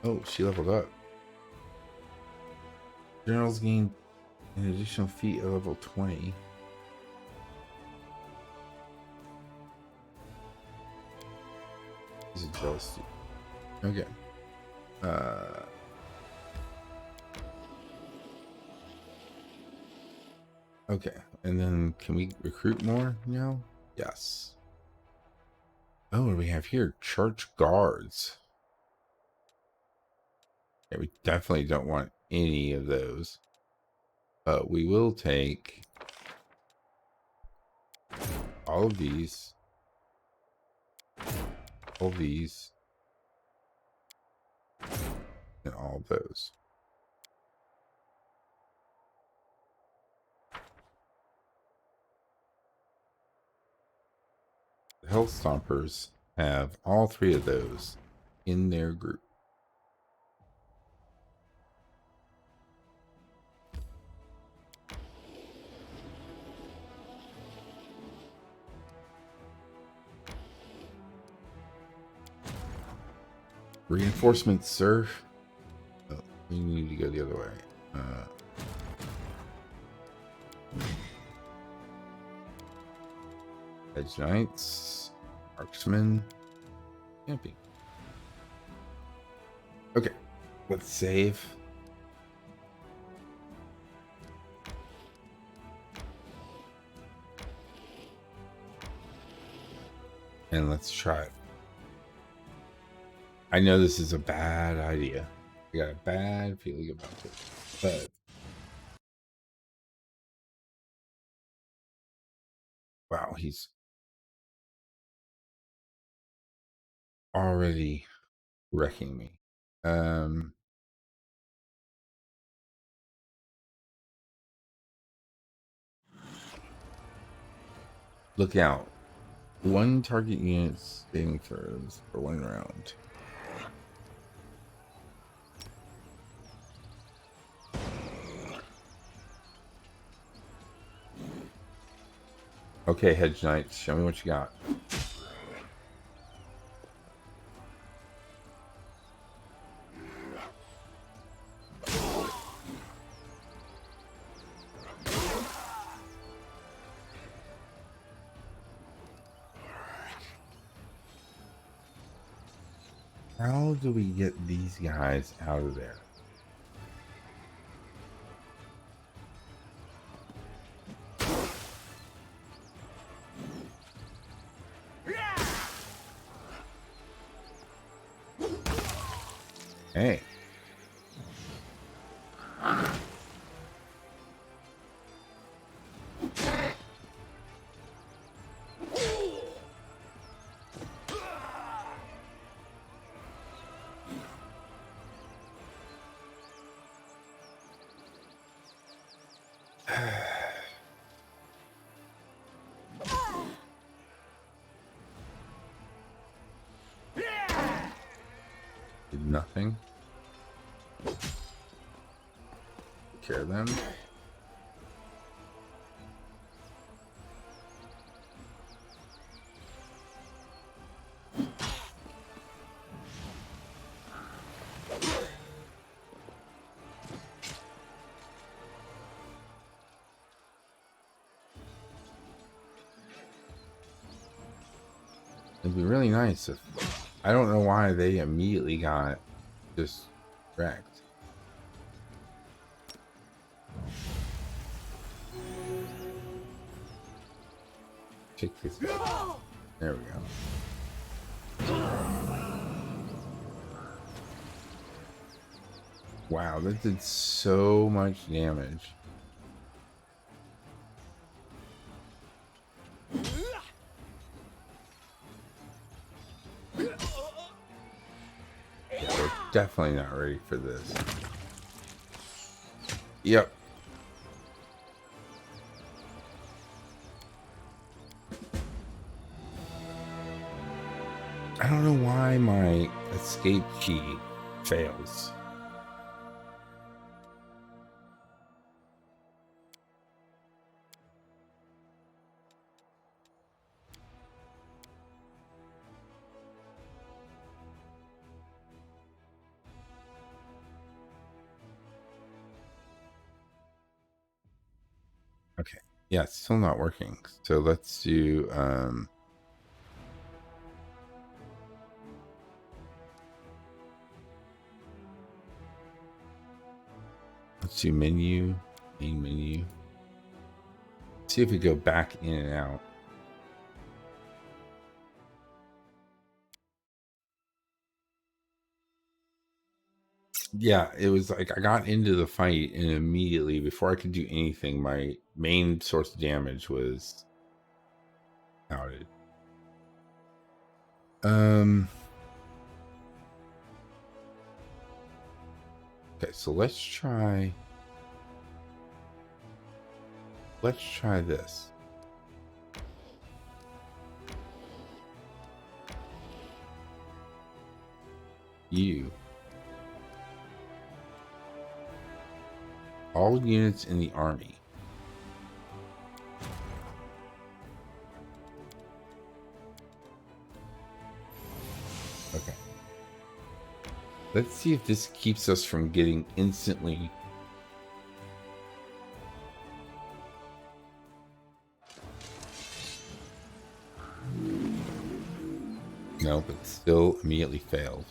Oh, she leveled up. Generals gain an additional feat at level 20. He's a jealous dude. Okay. Okay, and then can we recruit more now? Yes. Oh, what do we have here? Church guards. Yeah, we definitely don't want any of those. But we will take all of these, all of these, and all of those. The Hell Stompers have all three of those in their group. Reinforcements, sir. Oh, we need to go the other way. Hedge Knights, Marksmen, Camping. Okay, let's save. And let's try it. I know this is a bad idea. I got a bad feeling about it. But wow, he's already wrecking me. Look out. One target unit staying for 1 round. Okay, Hedge Knights, show me what you got. How do we get these guys out of there? Hey. Did nothing. spare them. It'd be really nice if... I don't know why they immediately got just wrecked. Check this out. There we go. Wow, that did so much damage. Definitely not ready for this. Yep. I don't know why my escape key fails. Okay. Yeah, it's still not working. So let's do let's do menu, main menu. See if we go back in and out. Yeah, it was like I got into the fight and immediately before I could do anything, my main source of damage was outed. Okay, so let's try this. All units in the army. Okay. Let's see if this keeps us from getting instantly. No, but still immediately failed.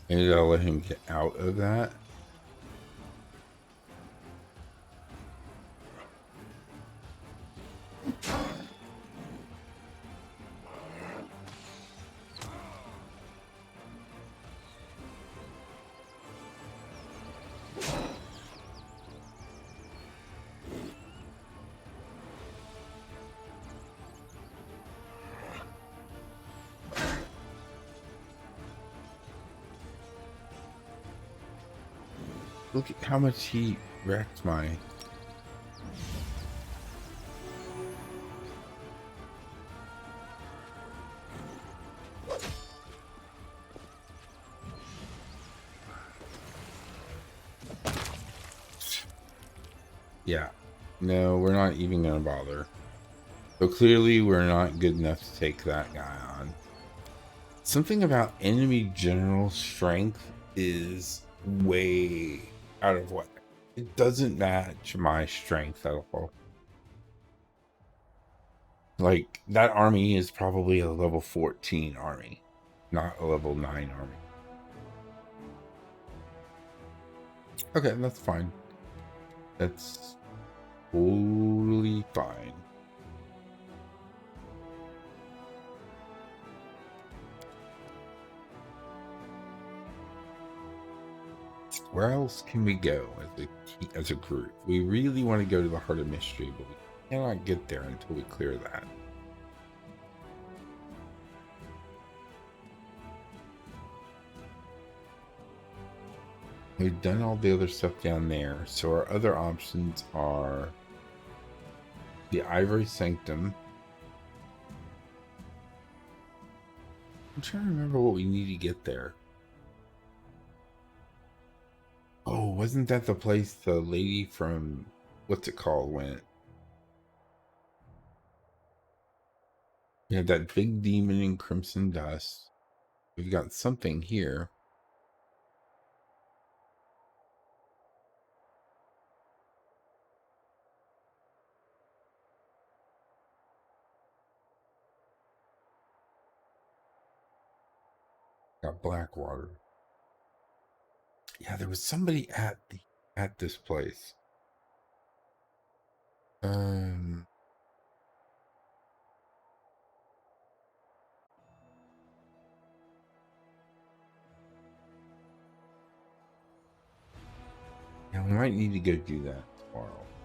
Maybe I'll let him get out of that. Look at how much he wrecked my... Yeah. No, we're not even gonna bother. So clearly we're not good enough to take that guy on. Something about enemy general strength is way out of whack. It doesn't match my strength at all. Like, that army is probably a level 14 army, not a level 9 army. Okay, that's fine. That's totally fine. Where else can we go as a group? We really want to go to the Heart of Mystery, but we cannot get there until we clear that. We've done all the other stuff down there, so our other options are the Ivory Sanctum. I'm trying to remember what we need to get there. Oh, wasn't that the place the lady from, what's it called, went? We have that big demon in Crimson Dust. We've got something here. Got Blackwater. Yeah, there was somebody at this place. Yeah, we might need to go do that tomorrow.